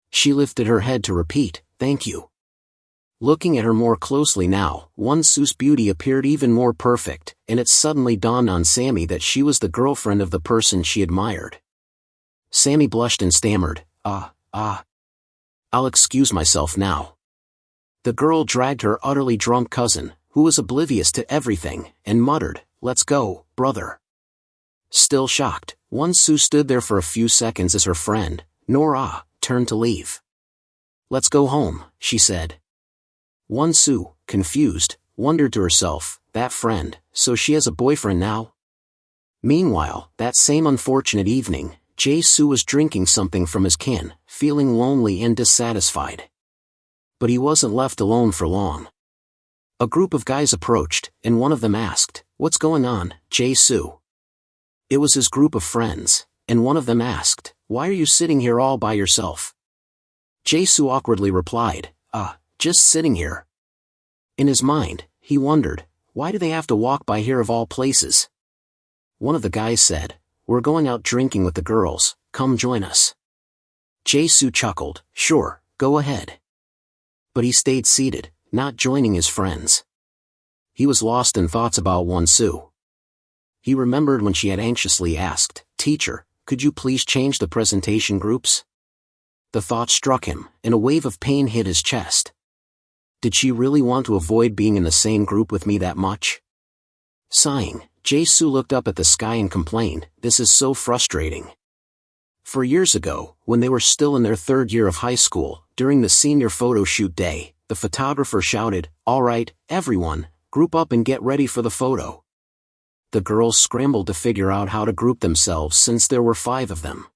A: She lifted her head to repeat, thank you. Looking at her more closely now, Won Soo's beauty appeared even more perfect, and it suddenly dawned on Sammy that she was the girlfriend of the person she admired. Sammy blushed and stammered, I'll excuse myself now. The girl dragged her utterly drunk cousin, who was oblivious to everything, and muttered, let's go, brother. Still shocked, Won Soo stood there for a few seconds as her friend, Nora, turned to leave. Let's go home, she said. Won Soo, confused, wondered to herself, that friend, so she has a boyfriend now? Meanwhile, that same unfortunate evening, Jae Soo was drinking something from his can, feeling lonely and dissatisfied. But he wasn't left alone for long. A group of guys approached, and one of them asked, what's going on, Jae Soo? It was his group of friends, and one of them asked, why are you sitting here all by yourself? Jae Soo awkwardly replied, just sitting here. In his mind, he wondered, why do they have to walk by here of all places? One of the guys said, we're going out drinking with the girls, come join us. Jae Soo chuckled, sure, go ahead. But he stayed seated, not joining his friends. He was lost in thoughts about Won Soo. He remembered when she had anxiously asked, teacher, could you please change the presentation groups? The thought struck him, and a wave of pain hit his chest. Did she really want to avoid being in the same group with me that much? Sighing, Jae Soo looked up at the sky and complained, this is so frustrating. For years ago, when they were still in their third year of high school, during the senior photo shoot day, the photographer shouted, all right, everyone, group up and get ready for the photo. The girls scrambled to figure out how to group themselves since there were 5 of them.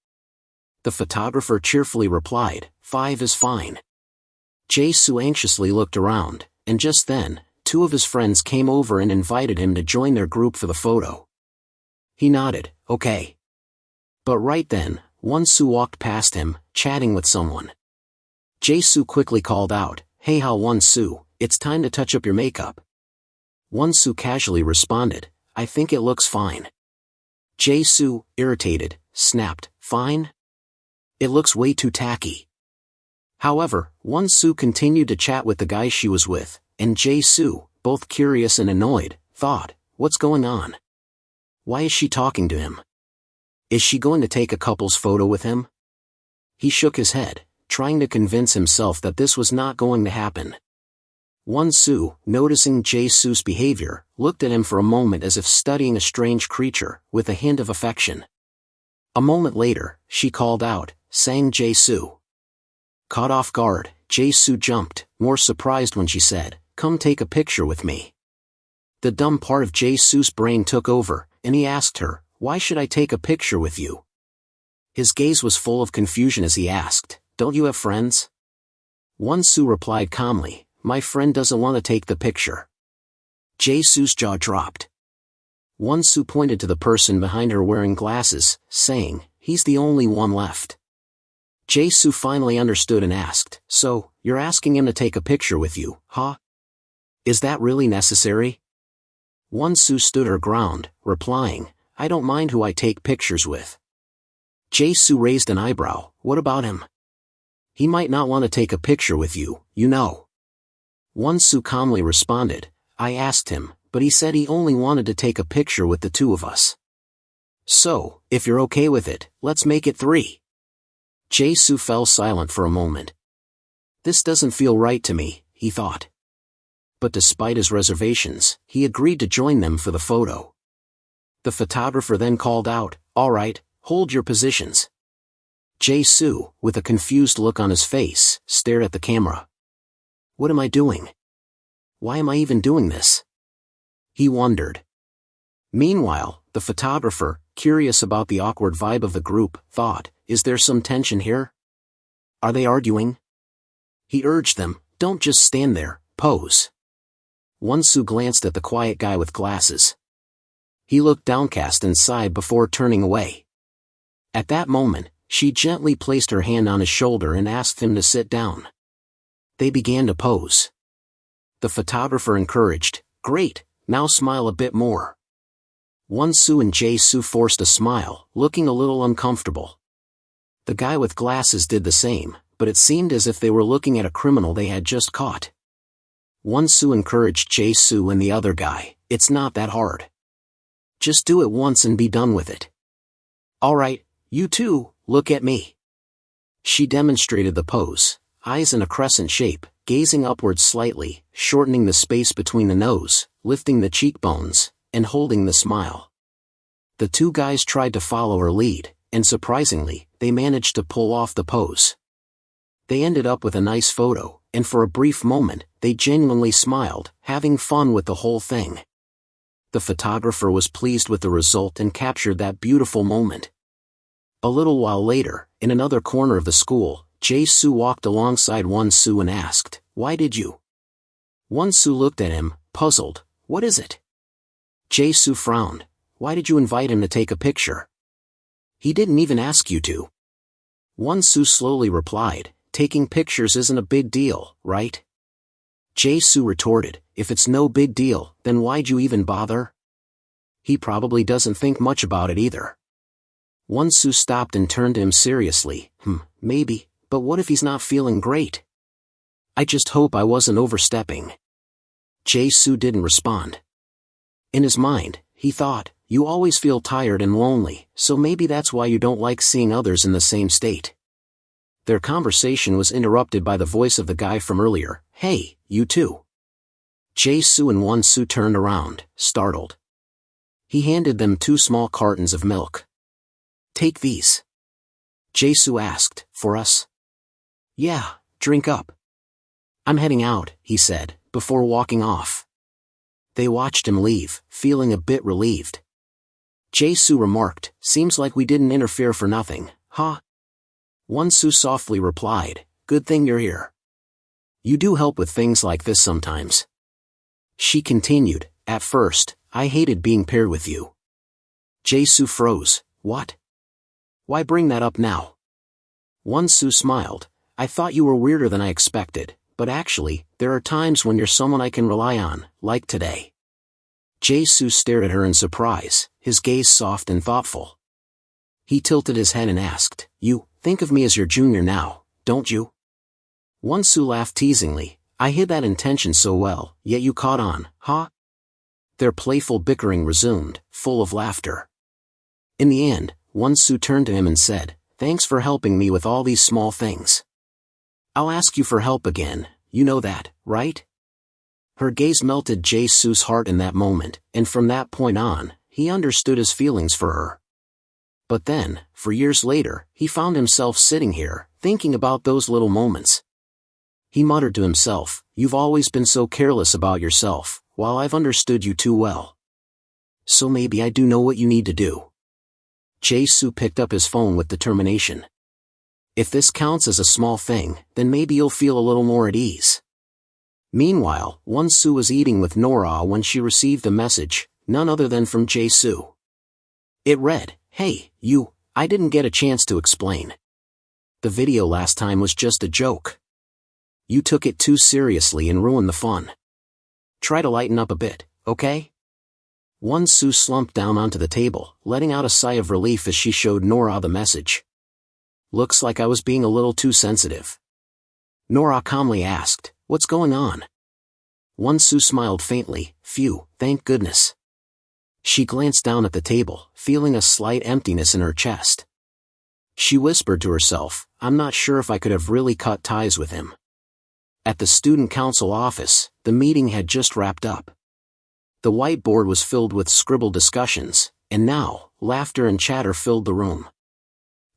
A: The photographer cheerfully replied, 5 is fine. Jae Soo anxiously looked around, and just then, 2 of his friends came over and invited him to join their group for the photo. He nodded, okay. But right then, Won Soo walked past him, chatting with someone. Jae Soo quickly called out, hey Won Soo, it's time to touch up your makeup. Won Soo casually responded, I think it looks fine. Jae Soo, irritated, snapped, fine? It looks way too tacky. However, Won Soo continued to chat with the guy she was with, and Jae Soo, both curious and annoyed, thought, what's going on? Why is she talking to him? Is she going to take a couple's photo with him? He shook his head, trying to convince himself that this was not going to happen. Won Soo, noticing Jae Soo's behavior, looked at him for a moment as if studying a strange creature, with a hint of affection. A moment later, she called out, sang Jae Soo. Caught off guard, Jae Soo jumped, more surprised when she said, come take a picture with me. The dumb part of Jae Soo's brain took over, and he asked her, why should I take a picture with you? His gaze was full of confusion as he asked, don't you have friends? Won Soo replied calmly, my friend doesn't want to take the picture. Jae Soo's jaw dropped. Won Soo pointed to the person behind her wearing glasses, saying, he's the only one left. Jae Soo finally understood and asked, so, you're asking him to take a picture with you, huh? Is that really necessary? Won Soo stood her ground, replying, I don't mind who I take pictures with. Jae Soo raised an eyebrow, what about him? He might not want to take a picture with you, you know. Won Soo calmly responded, I asked him, but he said he only wanted to take a picture with the 2 of us. So, if you're okay with it, let's make it 3. Jae Soo fell silent for a moment. This doesn't feel right to me, he thought. But despite his reservations, he agreed to join them for the photo. The photographer then called out, all right, hold your positions. Jae Soo, with a confused look on his face, stared at the camera. What am I doing? Why am I even doing this? He wondered. Meanwhile, the photographer, curious about the awkward vibe of the group, thought, is there some tension here? Are they arguing? He urged them, don't just stand there, pose. Won Soo glanced at the quiet guy with glasses. He looked downcast and sighed before turning away. At that moment, she gently placed her hand on his shoulder and asked him to sit down. They began to pose. The photographer encouraged. Great, now smile a bit more. Won Soo and Jae Soo forced a smile, looking a little uncomfortable. The guy with glasses did the same, but it seemed as if they were looking at a criminal they had just caught. Won Soo encouraged Jae Soo and the other guy. It's not that hard. Just do it once and be done with it. Alright, you two, look at me. She demonstrated the pose, eyes in a crescent shape, gazing upwards slightly, shortening the space between the nose, lifting the cheekbones, and holding the smile. The two guys tried to follow her lead, and surprisingly, they managed to pull off the pose. They ended up with a nice photo, and for a brief moment, they genuinely smiled, having fun with the whole thing. The photographer was pleased with the result and captured that beautiful moment. A little while later, in another corner of the school, Jae Soo walked alongside Won Soo and asked, "Why did you?" Won Soo looked at him, puzzled. "What is it?" Jae Soo frowned. "Why did you invite him to take a picture? He didn't even ask you to." Won Soo slowly replied, "Taking pictures isn't a big deal, right?" Jae Soo retorted, "If it's no big deal, then why'd you even bother? He probably doesn't think much about it either." Won Soo stopped and turned to him seriously. Maybe, but what if he's not feeling great? I just hope I wasn't overstepping." Jae Soo didn't respond. In his mind, he thought, you always feel tired and lonely, so maybe that's why you don't like seeing others in the same state. Their conversation was interrupted by the voice of the guy from earlier. "Hey, you two." Jae Soo and Won Soo turned around, startled. He handed them 2 small cartons of milk. "Take these." Jae Soo asked, "For us?" "Yeah, drink up." "I'm heading out," he said, before walking off. They watched him leave, feeling a bit relieved. Jae Soo remarked, "Seems like we didn't interfere for nothing, huh?" Won Soo softly replied, "Good thing you're here. You do help with things like this sometimes." She continued, "At first, I hated being paired with you." Jae Soo froze. "What? Why bring that up now?" Won Soo smiled. "I thought you were weirder than I expected, but actually, there are times when you're someone I can rely on, like today." Jae Soo stared at her in surprise, his gaze soft and thoughtful. He tilted his head and asked, "You think of me as your junior now, don't you?" Won Soo laughed teasingly. "I hid that intention so well, yet you caught on, huh?" Their playful bickering resumed, full of laughter. In the end, Won Soo turned to him and said, "Thanks for helping me with all these small things. I'll ask you for help again, you know that, right?" Her gaze melted Jae Soo's heart in that moment, and from that point on, he understood his feelings for her. But then, for years later, he found himself sitting here, thinking about those little moments. He muttered to himself, "You've always been so careless about yourself, while I've understood you too well. So maybe I do know what you need to do." Jae Soo picked up his phone with determination. "If this counts as a small thing, then maybe you'll feel a little more at ease." Meanwhile, Won Soo was eating with Nora when she received a message, none other than from Jae Soo. It read, "Hey, you, I didn't get a chance to explain. The video last time was just a joke. You took it too seriously and ruined the fun. Try to lighten up a bit, okay?" Won Soo slumped down onto the table, letting out a sigh of relief as she showed Nora the message. "Looks like I was being a little too sensitive." Nora calmly asked, "What's going on?" Won Soo smiled faintly. "Phew, thank goodness." She glanced down at the table, feeling a slight emptiness in her chest. She whispered to herself, "I'm not sure if I could have really cut ties with him." At the student council office, the meeting had just wrapped up. The whiteboard was filled with scribbled discussions, and now, laughter and chatter filled the room.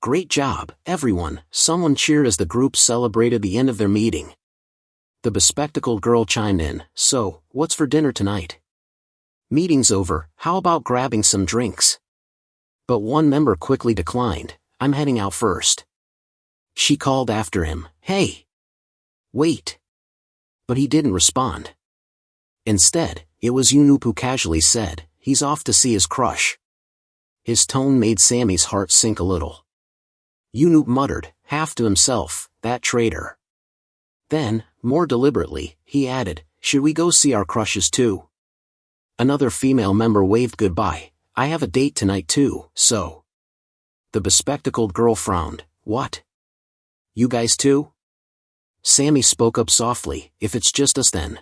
A: "Great job, everyone," someone cheered as the group celebrated the end of their meeting. The bespectacled girl chimed in, "So, what's for dinner tonight? Meeting's over, how about grabbing some drinks?" But one member quickly declined, "I'm heading out first." She called after him, "Hey! Wait!" But he didn't respond. Instead, it was Yoonwoo who casually said, "He's off to see his crush." His tone made Sammy's heart sink a little. Yoonwoo muttered, half to himself, "That traitor." Then, more deliberately, he added, should we go see our crushes too? Another female member waved goodbye. I have a date tonight too, so. The bespectacled girl frowned. What? You guys too? Sammy spoke up softly. If it's just us then.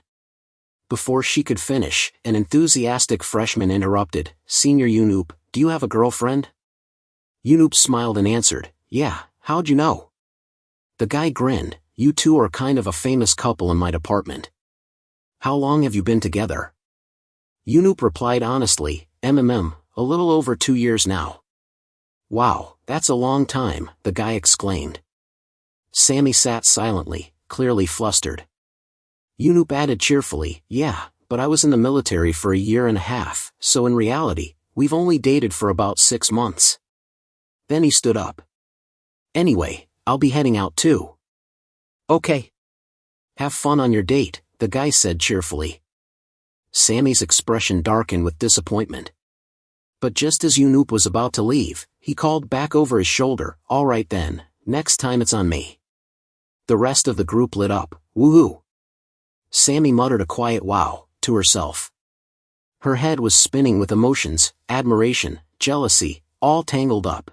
A: Before she could finish, an enthusiastic freshman interrupted. Senior Yunoop, do you have a girlfriend? Yunoop smiled and answered, yeah, how'd you know? The guy grinned. You two are kind of a famous couple in my department. How long have you been together? Yunoop replied honestly, a little over 2 years now. Wow, that's a long time, the guy exclaimed. Sammy sat silently, clearly flustered. Yunoop added cheerfully, yeah, but I was in the military for 1.5 years, so in reality, we've only dated for about 6 months. Then he stood up. Anyway, I'll be heading out too. Okay. Have fun on your date, the guy said cheerfully. Sammy's expression darkened with disappointment. But just as Yunoop was about to leave, he called back over his shoulder, all right then, next time it's on me. The rest of the group lit up. Woohoo! Sammy muttered a quiet wow, to herself. Her head was spinning with emotions, admiration, jealousy, all tangled up.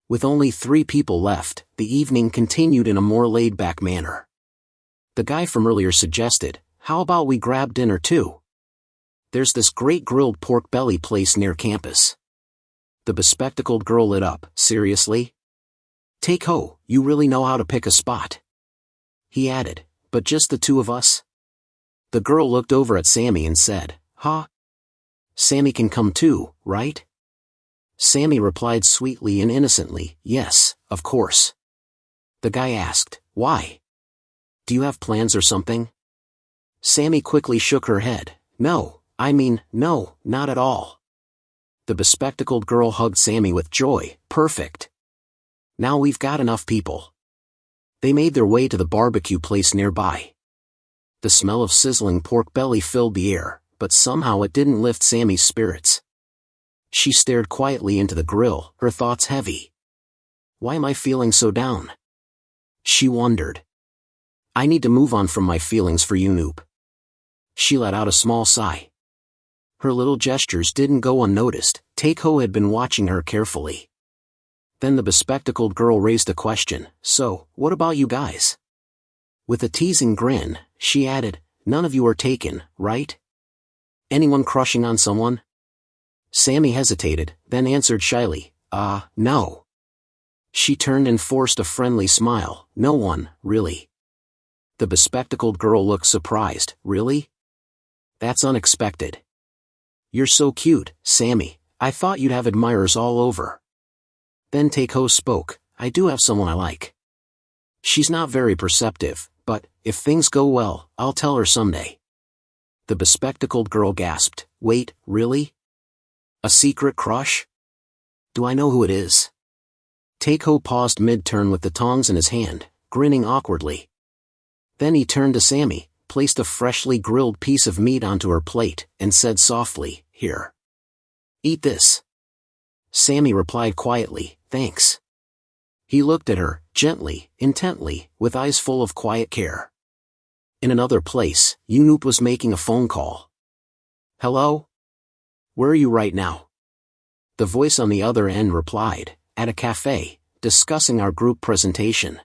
A: With only 3 people left, the evening continued in a more laid-back manner. The guy from earlier suggested, how about we grab dinner too? There's this great grilled pork belly place near campus. The bespectacled girl lit up. Seriously? Take-ho, you really know how to pick a spot. He added, but just the 2 of us? The girl looked over at Sammy and said, huh? Sammy can come too, right? Sammy replied sweetly and innocently, yes, of course. The guy asked, why? Do you have plans or something? Sammy quickly shook her head. No, no, not at all. The bespectacled girl hugged Sammy with joy. Perfect. Now we've got enough people. They made their way to the barbecue place nearby. The smell of sizzling pork belly filled the air, but somehow it didn't lift Sammy's spirits. She stared quietly into the grill, her thoughts heavy. Why am I feeling so down? She wondered. I need to move on from my feelings for Yunoop. She let out a small sigh. Her little gestures didn't go unnoticed. Take-ho had been watching her carefully. Then the bespectacled girl raised a question. So, what about you guys? With a teasing grin, she added, none of you are taken, right? Anyone crushing on someone? Sammy hesitated, then answered shyly, no. She turned and forced a friendly smile. No one, really. The bespectacled girl looked surprised. Really? That's unexpected. You're so cute, Sammy. I thought you'd have admirers all over. Then Take-ho spoke. I do have someone I like. She's not very perceptive, but, if things go well, I'll tell her someday. The bespectacled girl gasped. Wait, really? A secret crush? Do I know who it is? Take-ho paused mid-turn with the tongs in his hand, grinning awkwardly. Then he turned to Sammy, placed a freshly grilled piece of meat onto her plate, and said softly, here. Eat this. Sammy replied quietly, thanks. He looked at her, gently, intently, with eyes full of quiet care. In another place, Yunoop was making a phone call. Hello? Where are you right now? The voice on the other end replied, at a cafe, discussing our group presentation.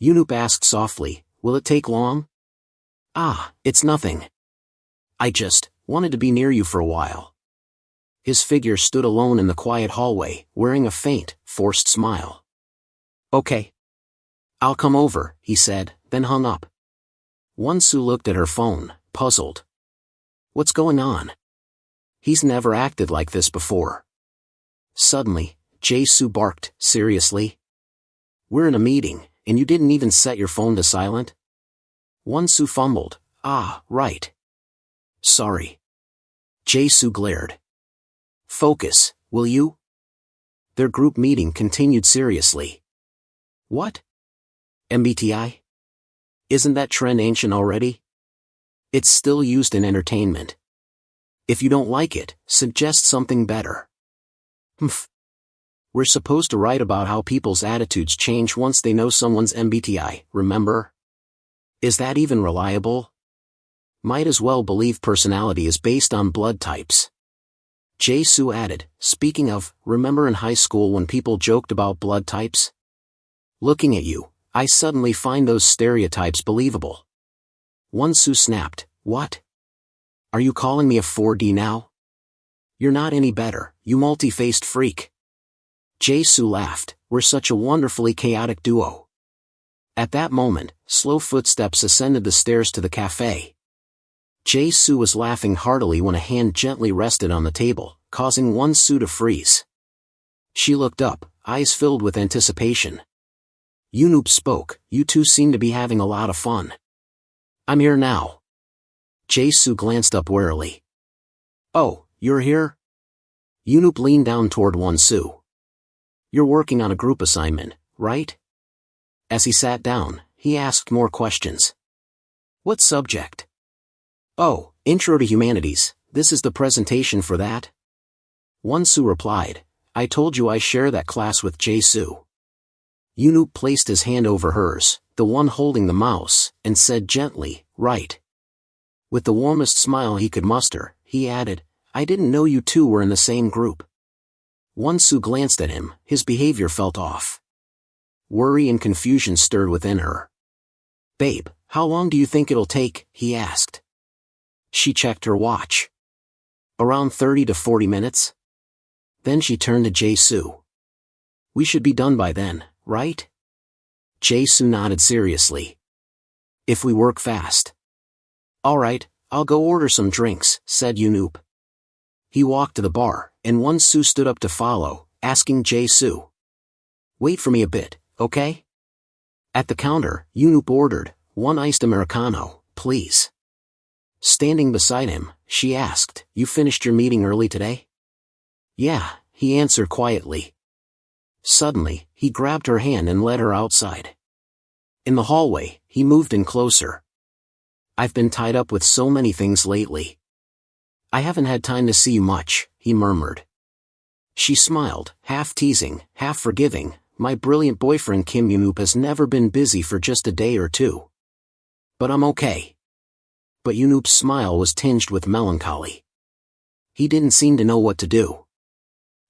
A: Yunoop asked softly, will it take long? It's nothing. I just wanted to be near you for a while. His figure stood alone in the quiet hallway, wearing a faint, forced smile. Okay. I'll come over, he said, then hung up. Won Soo looked at her phone, puzzled. What's going on? He's never acted like this before. Suddenly, Jae Soo barked, seriously? We're in a meeting, and you didn't even set your phone to silent? Won Soo fumbled. Right. Sorry. Jae Soo glared. Focus, will you? Their group meeting continued seriously. What? MBTI? Isn't that trend ancient already? It's still used in entertainment. If you don't like it, suggest something better. We're supposed to write about how people's attitudes change once they know someone's MBTI, remember? Is that even reliable? Might as well believe personality is based on blood types. Jae Soo added, speaking of, remember in high school when people joked about blood types? Looking at you, I suddenly find those stereotypes believable. Won Soo snapped, what? Are you calling me a 4D now? You're not any better, you multi-faced freak. Jae Soo laughed, we're such a wonderfully chaotic duo. At that moment, slow footsteps ascended the stairs to the cafe. Jae Soo was laughing heartily when a hand gently rested on the table, causing Won Soo to freeze. She looked up, eyes filled with anticipation. Yoonoob spoke, you two seem to be having a lot of fun. I'm here now. Jae Soo glanced up warily. Oh, you're here? Yoonoob leaned down toward Won Soo. You're working on a group assignment, right? As he sat down, he asked more questions. What subject? Oh, Intro to Humanities, this is the presentation for that? Won Soo replied, I told you I share that class with Jae Soo. Yoonoob placed his hand over hers, the one holding the mouse, and said gently, right. With the warmest smile he could muster, he added, I didn't know you two were in the same group. Won Soo glanced at him, his behavior felt off. Worry and confusion stirred within her. Babe, how long do you think it'll take? He asked. She checked her watch. Around 30 to 40 minutes? Then she turned to Jae Soo. We should be done by then, right? Jae Soo nodded seriously. If we work fast. Alright, I'll go order some drinks, said Yoonoob. He walked to the bar, and Won Soo stood up to follow, asking Jae Soo. Wait for me a bit, okay? At the counter, Yoonoob ordered, 1 iced Americano, please. Standing beside him, she asked, you finished your meeting early today? Yeah, he answered quietly. Suddenly, he grabbed her hand and led her outside. In the hallway, he moved in closer. I've been tied up with so many things lately. I haven't had time to see you much, he murmured. She smiled, half teasing, half forgiving, my brilliant boyfriend Kim Yoonoob has never been busy for just a day or two. But I'm okay. But Yoonoob's smile was tinged with melancholy. He didn't seem to know what to do.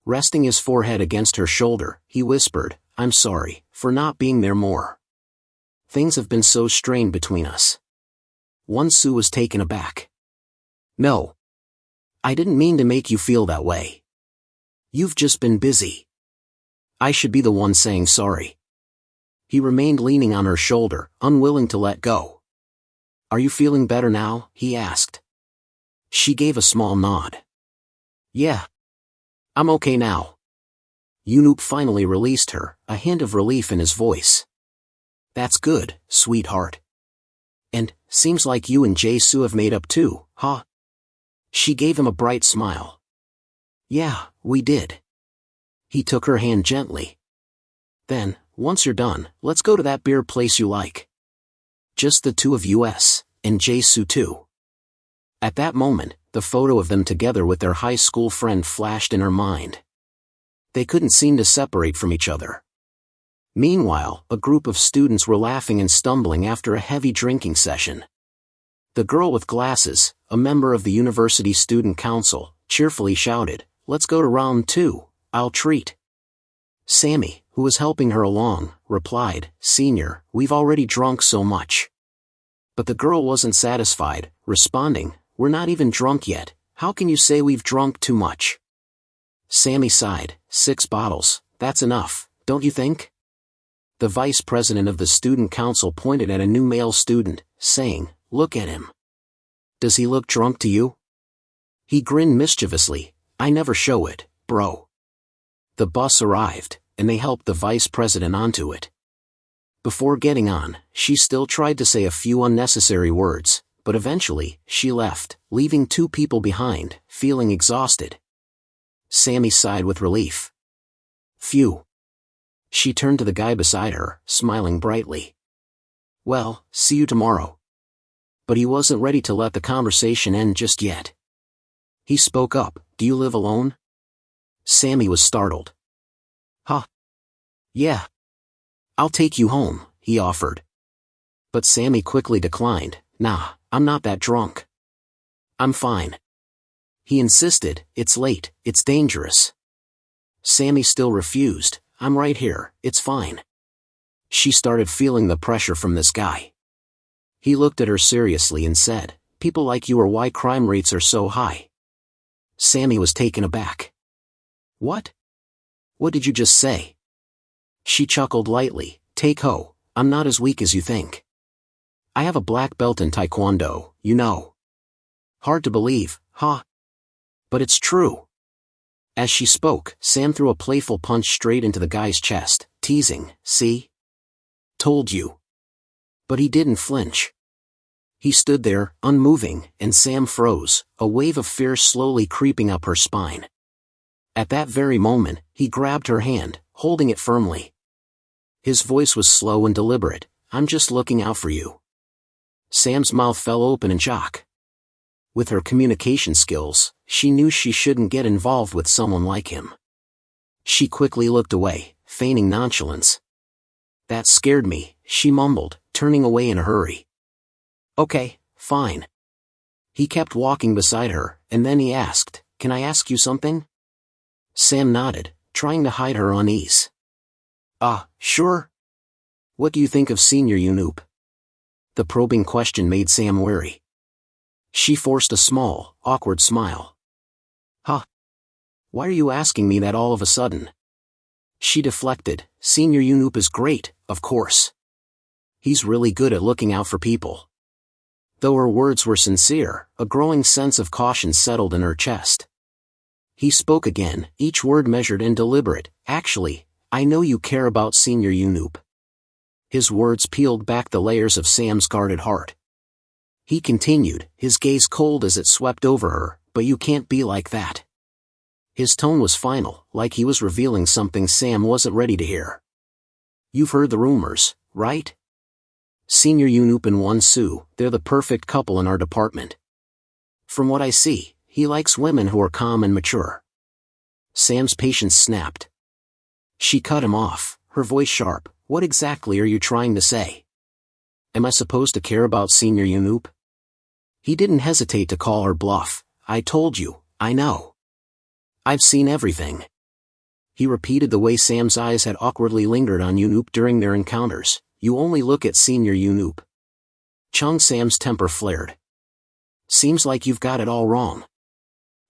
A: Resting his forehead against her shoulder, he whispered, I'm sorry, for not being there more. Things have been so strained between us. Won Soo was taken aback. No. I didn't mean to make you feel that way. You've just been busy. I should be the one saying sorry. He remained leaning on her shoulder, unwilling to let go. Are you feeling better now? He asked. She gave a small nod. Yeah. I'm okay now. Yoonoob finally released her, a hint of relief in his voice. That's good, sweetheart. And, seems like you and Jae Soo have made up too, huh? She gave him a bright smile. Yeah, we did. He took her hand gently. Then, once you're done, let's go to that beer place you like. Just the two of us, and Jae Soo too. At that moment, the photo of them together with their high school friend flashed in her mind. They couldn't seem to separate from each other. Meanwhile, a group of students were laughing and stumbling after a heavy drinking session. The girl with glasses, a member of the university student council, cheerfully shouted, let's go to round 2, I'll treat. Sammy, who was helping her along, replied, Senior, we've already drunk so much. But the girl wasn't satisfied, responding, we're not even drunk yet, how can you say we've drunk too much? Sammy sighed, 6 bottles, that's enough, don't you think? The vice president of the student council pointed at a new male student, saying, look at him. Does he look drunk to you? He grinned mischievously, I never show it, bro. The bus arrived, and they helped the vice president onto it. Before getting on, she still tried to say a few unnecessary words, but eventually, she left, leaving 2 people behind, feeling exhausted. Sammy sighed with relief. Phew. She turned to the guy beside her, smiling brightly. Well, see you tomorrow. But he wasn't ready to let the conversation end just yet. He spoke up, do you live alone? Sammy was startled. Huh? Yeah. I'll take you home, he offered. But Sammy quickly declined, nah, I'm not that drunk. I'm fine. He insisted, it's late, it's dangerous. Sammy still refused, I'm right here, it's fine. She started feeling the pressure from this guy. He looked at her seriously and said, people like you are why crime rates are so high. Sammy was taken aback. What? What did you just say? She chuckled lightly, take ho, I'm not as weak as you think. I have a black belt in Taekwondo, you know. Hard to believe, huh? But it's true. As she spoke, Sam threw a playful punch straight into the guy's chest, teasing, see? Told you. But he didn't flinch. He stood there, unmoving, and Sam froze, a wave of fear slowly creeping up her spine. At that very moment, he grabbed her hand, holding it firmly. His voice was slow and deliberate, I'm just looking out for you. Sam's mouth fell open in shock. With her communication skills, she knew she shouldn't get involved with someone like him. She quickly looked away, feigning nonchalance. That scared me, she mumbled, turning away in a hurry. Okay, fine. He kept walking beside her, and then he asked, can I ask you something? Sam nodded, trying to hide her unease. Sure. What do you think of Senior Unoop? The probing question made Sam wary. She forced a small, awkward smile. Huh? Why are you asking me that all of a sudden? She deflected, Senior Unoop is great, of course. He's really good at looking out for people. Though her words were sincere, a growing sense of caution settled in her chest. He spoke again, each word measured and deliberate, actually, I know you care about Senior Unoop. His words peeled back the layers of Sam's guarded heart. He continued, his gaze cold as it swept over her, but you can't be like that. His tone was final, like he was revealing something Sam wasn't ready to hear. You've heard the rumors, right? Senior Unoop and Won Soo, they're the perfect couple in our department. From what I see, he likes women who are calm and mature. Sam's patience snapped. She cut him off, her voice sharp, what exactly are you trying to say? Am I supposed to care about Senior Unoop? He didn't hesitate to call her bluff, I told you, I know. I've seen everything. He repeated the way Sam's eyes had awkwardly lingered on Unoop during their encounters, you only look at Senior Unoop. Sam's temper flared. Seems like you've got it all wrong.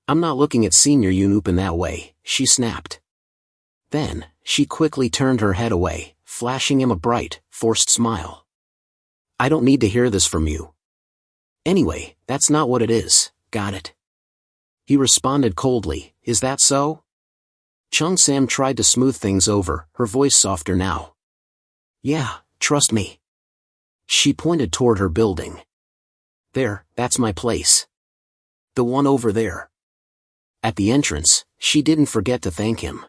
A: I'm not looking at Senior Unoop in that way, she snapped. Then, she quickly turned her head away, flashing him a bright, forced smile. I don't need to hear this from you. Anyway, that's not what it is, got it? He responded coldly, is that so? Sam tried to smooth things over, her voice softer now. Yeah, trust me. She pointed toward her building. There, that's my place. The one over there. At the entrance, she didn't forget to thank him.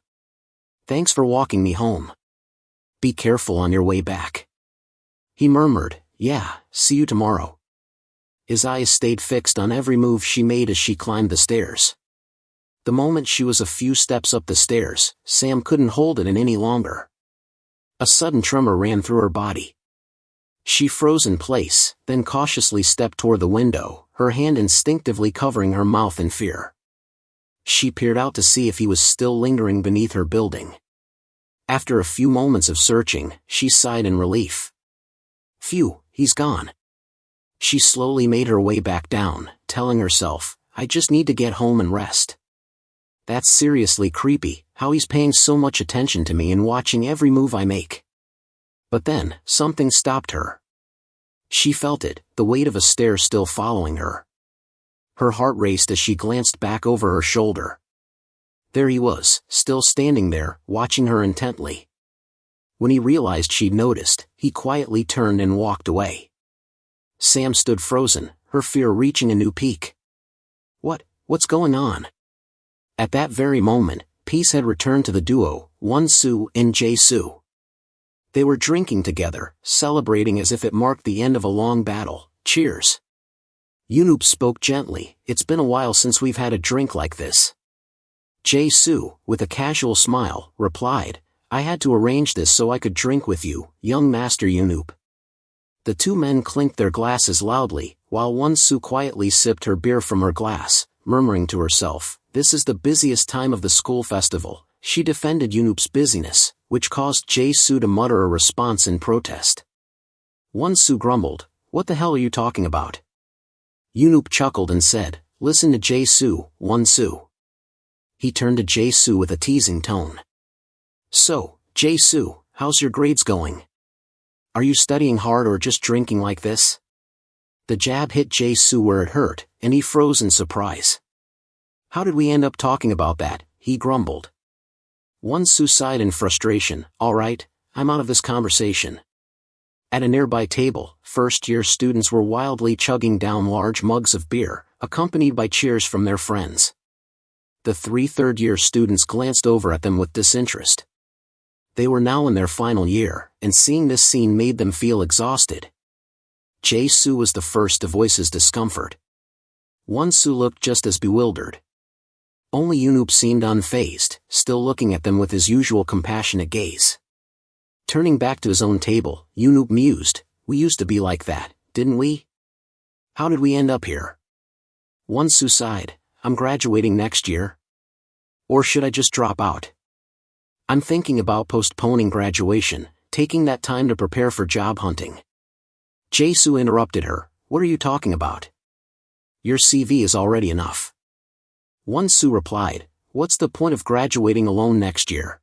A: Thanks for walking me home. Be careful on your way back. He murmured, yeah, see you tomorrow. His eyes stayed fixed on every move she made as she climbed the stairs. The moment she was a few steps up the stairs, Sam couldn't hold it in any longer. A sudden tremor ran through her body. She froze in place, then cautiously stepped toward the window, her hand instinctively covering her mouth in fear. She peered out to see if he was still lingering beneath her building. After a few moments of searching, she sighed in relief. Phew, he's gone. She slowly made her way back down, telling herself, I just need to get home and rest. That's seriously creepy, how he's paying so much attention to me and watching every move I make. But then, something stopped her. She felt it, the weight of a stare still following her. Her heart raced as she glanced back over her shoulder. There he was, still standing there, watching her intently. When he realized she'd noticed, he quietly turned and walked away. Sam stood frozen, her fear reaching a new peak. What's going on? At that very moment, peace had returned to the duo, Won Soo and Jae Soo. They were drinking together, celebrating as if it marked the end of a long battle. Cheers. Unoop spoke gently, it's been a while since we've had a drink like this. Jae Soo, with a casual smile, replied, I had to arrange this so I could drink with you, young Master Unoop. The two men clinked their glasses loudly, while Won Soo quietly sipped her beer from her glass, murmuring to herself, "This is the busiest time of the school festival." She defended Yoonup's busyness, which caused Jae Soo to mutter a response in protest. Won Soo grumbled, "What the hell are you talking about?" Yoonup chuckled and said, "Listen to Jae Soo, Won Soo." He turned to Jae Soo with a teasing tone. "So, Jae Soo, how's your grades going? Are you studying hard or just drinking like this?" The jab hit Jae Soo where it hurt, and he froze in surprise. "How did we end up talking about that?" he grumbled. Won Soo sighed in frustration. "All right, I'm out of this conversation." At a nearby table, first-year students were wildly chugging down large mugs of beer, accompanied by cheers from their friends. The 3 third-year students glanced over at them with disinterest. They were now in their final year, and seeing this scene made them feel exhausted. Jae Soo was the first to voice his discomfort. Won Soo looked just as bewildered. Only Yoonup seemed unfazed, still looking at them with his usual compassionate gaze. Turning back to his own table, Yoonup mused, "We used to be like that, didn't we? How did we end up here?" Won Soo sighed, "I'm graduating next year. Or should I just drop out? I'm thinking about postponing graduation, taking that time to prepare for job hunting." Jae Soo interrupted her, "What are you talking about? Your CV is already enough." Won Soo replied, "What's the point of graduating alone next year?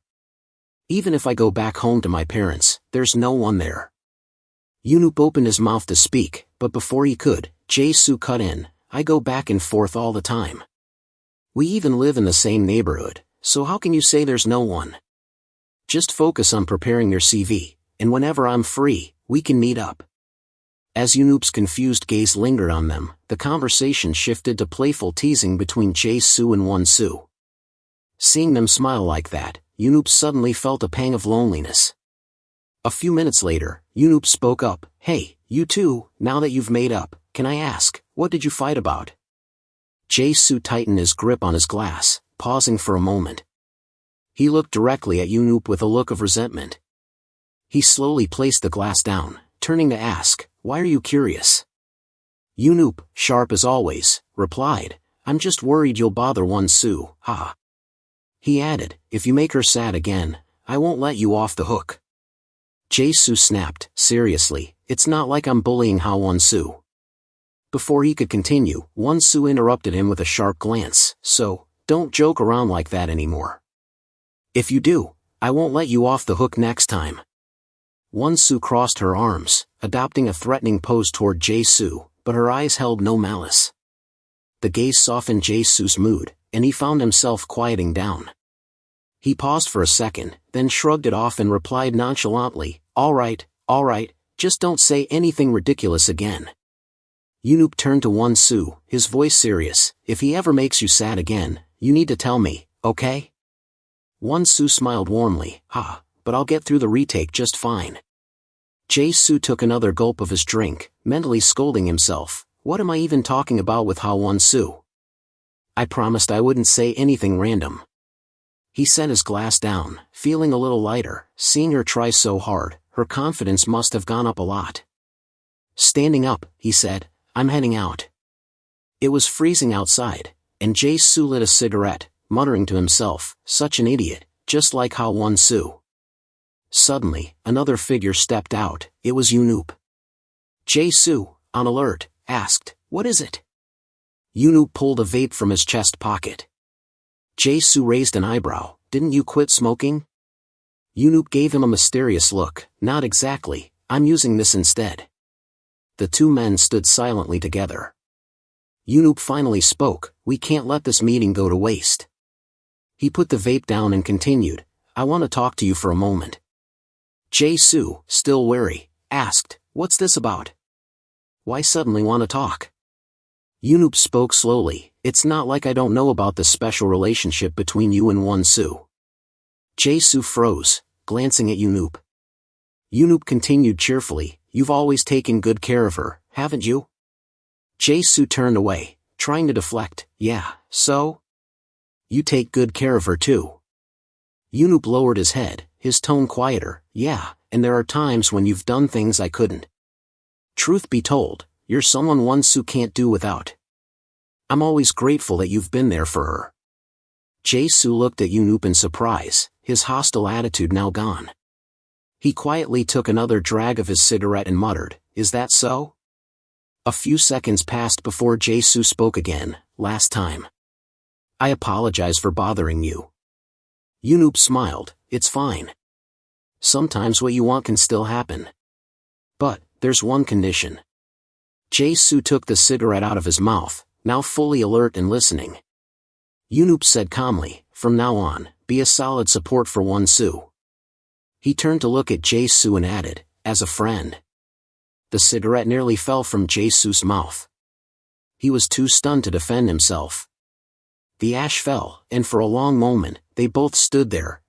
A: Even if I go back home to my parents, there's no one there." Yoonup opened his mouth to speak, but before he could, Jae Soo cut in, "I go back and forth all the time. We even live in the same neighborhood, so how can you say there's no one? Just focus on preparing your CV, and whenever I'm free, we can meet up." As Yoonup's confused gaze lingered on them, the conversation shifted to playful teasing between Jae Soo and Won Soo. Seeing them smile like that, Yoonup suddenly felt a pang of loneliness. A few minutes later, Yoonup spoke up, "Hey, you two, now that you've made up, can I ask, what did you fight about?" Jae Soo tightened his grip on his glass, pausing for a moment. He looked directly at Yoonup with a look of resentment. He slowly placed the glass down, turning to ask, "Why are you curious?" Yoonup, sharp as always, replied, "I'm just worried you'll bother Won Soo, ha." He added, "If you make her sad again, I won't let you off the hook." Jae Soo snapped, "Seriously, it's not like I'm bullying Won Soo." Before he could continue, Won Soo interrupted him with a sharp glance, "So, don't joke around like that anymore. If you do, I won't let you off the hook next time." Won Soo crossed her arms, adopting a threatening pose toward Jae Soo, but her eyes held no malice. The gaze softened Jae Soo's mood, and he found himself quieting down. He paused for a second, then shrugged it off and replied nonchalantly, all right, just don't say anything ridiculous again." Yoonup turned to Won Soo, his voice serious, "If he ever makes you sad again, you need to tell me, okay?" Won Soo smiled warmly, "But I'll get through the retake just fine." Jae Soo took another gulp of his drink, mentally scolding himself, "What am I even talking about with Won Soo? I promised I wouldn't say anything random." He set his glass down, feeling a little lighter. Seeing her try so hard, her confidence must have gone up a lot. Standing up, he said, "I'm heading out." It was freezing outside, and Jae Soo lit a cigarette, muttering to himself, "Such an idiot, just like Won Soo." Suddenly, another figure stepped out. It was Yoonup. Jae Soo, on alert, asked, "What is it?" Yoonup pulled a vape from his chest pocket. Jae Soo raised an eyebrow, "Didn't you quit smoking?" Yoonup gave him a mysterious look, "Not exactly, I'm using this instead." The two men stood silently together. Yoonup finally spoke, "We can't let this meeting go to waste." He put the vape down and continued, "I want to talk to you for a moment." Jae Soo, still wary, asked, "What's this about? Why suddenly want to talk?" Yoonup spoke slowly, "It's not like I don't know about the special relationship between you and Won Soo." Jae Soo froze, glancing at Yoonup. Yoonup continued cheerfully, "You've always taken good care of her, haven't you?" Jae Soo turned away, trying to deflect, "Yeah, so? You take good care of her too." Yoonup lowered his head, his tone quieter, "Yeah, and there are times when you've done things I couldn't." Truth be told, You're someone Won Soo can't do without. I'm always grateful that you've been there for her. Jae Soo looked at Yoon in surprise, his hostile attitude now gone. He quietly took another drag of his cigarette and muttered, "Is that so?" A few seconds passed before Jae Soo spoke again. "Last time. I apologize for bothering you." Yoon smiled. "It's fine. Sometimes what you want can still happen. But, there's one condition." Jae Soo took the cigarette out of his mouth, now fully alert and listening. Yoon said calmly, "From now on, be a solid support for Won Soo." He turned to look at Jae Soo and added, "As a friend." The cigarette nearly fell from Jae Soo's mouth. He was too stunned to defend himself. The ash fell, and for a long moment, they both stood there,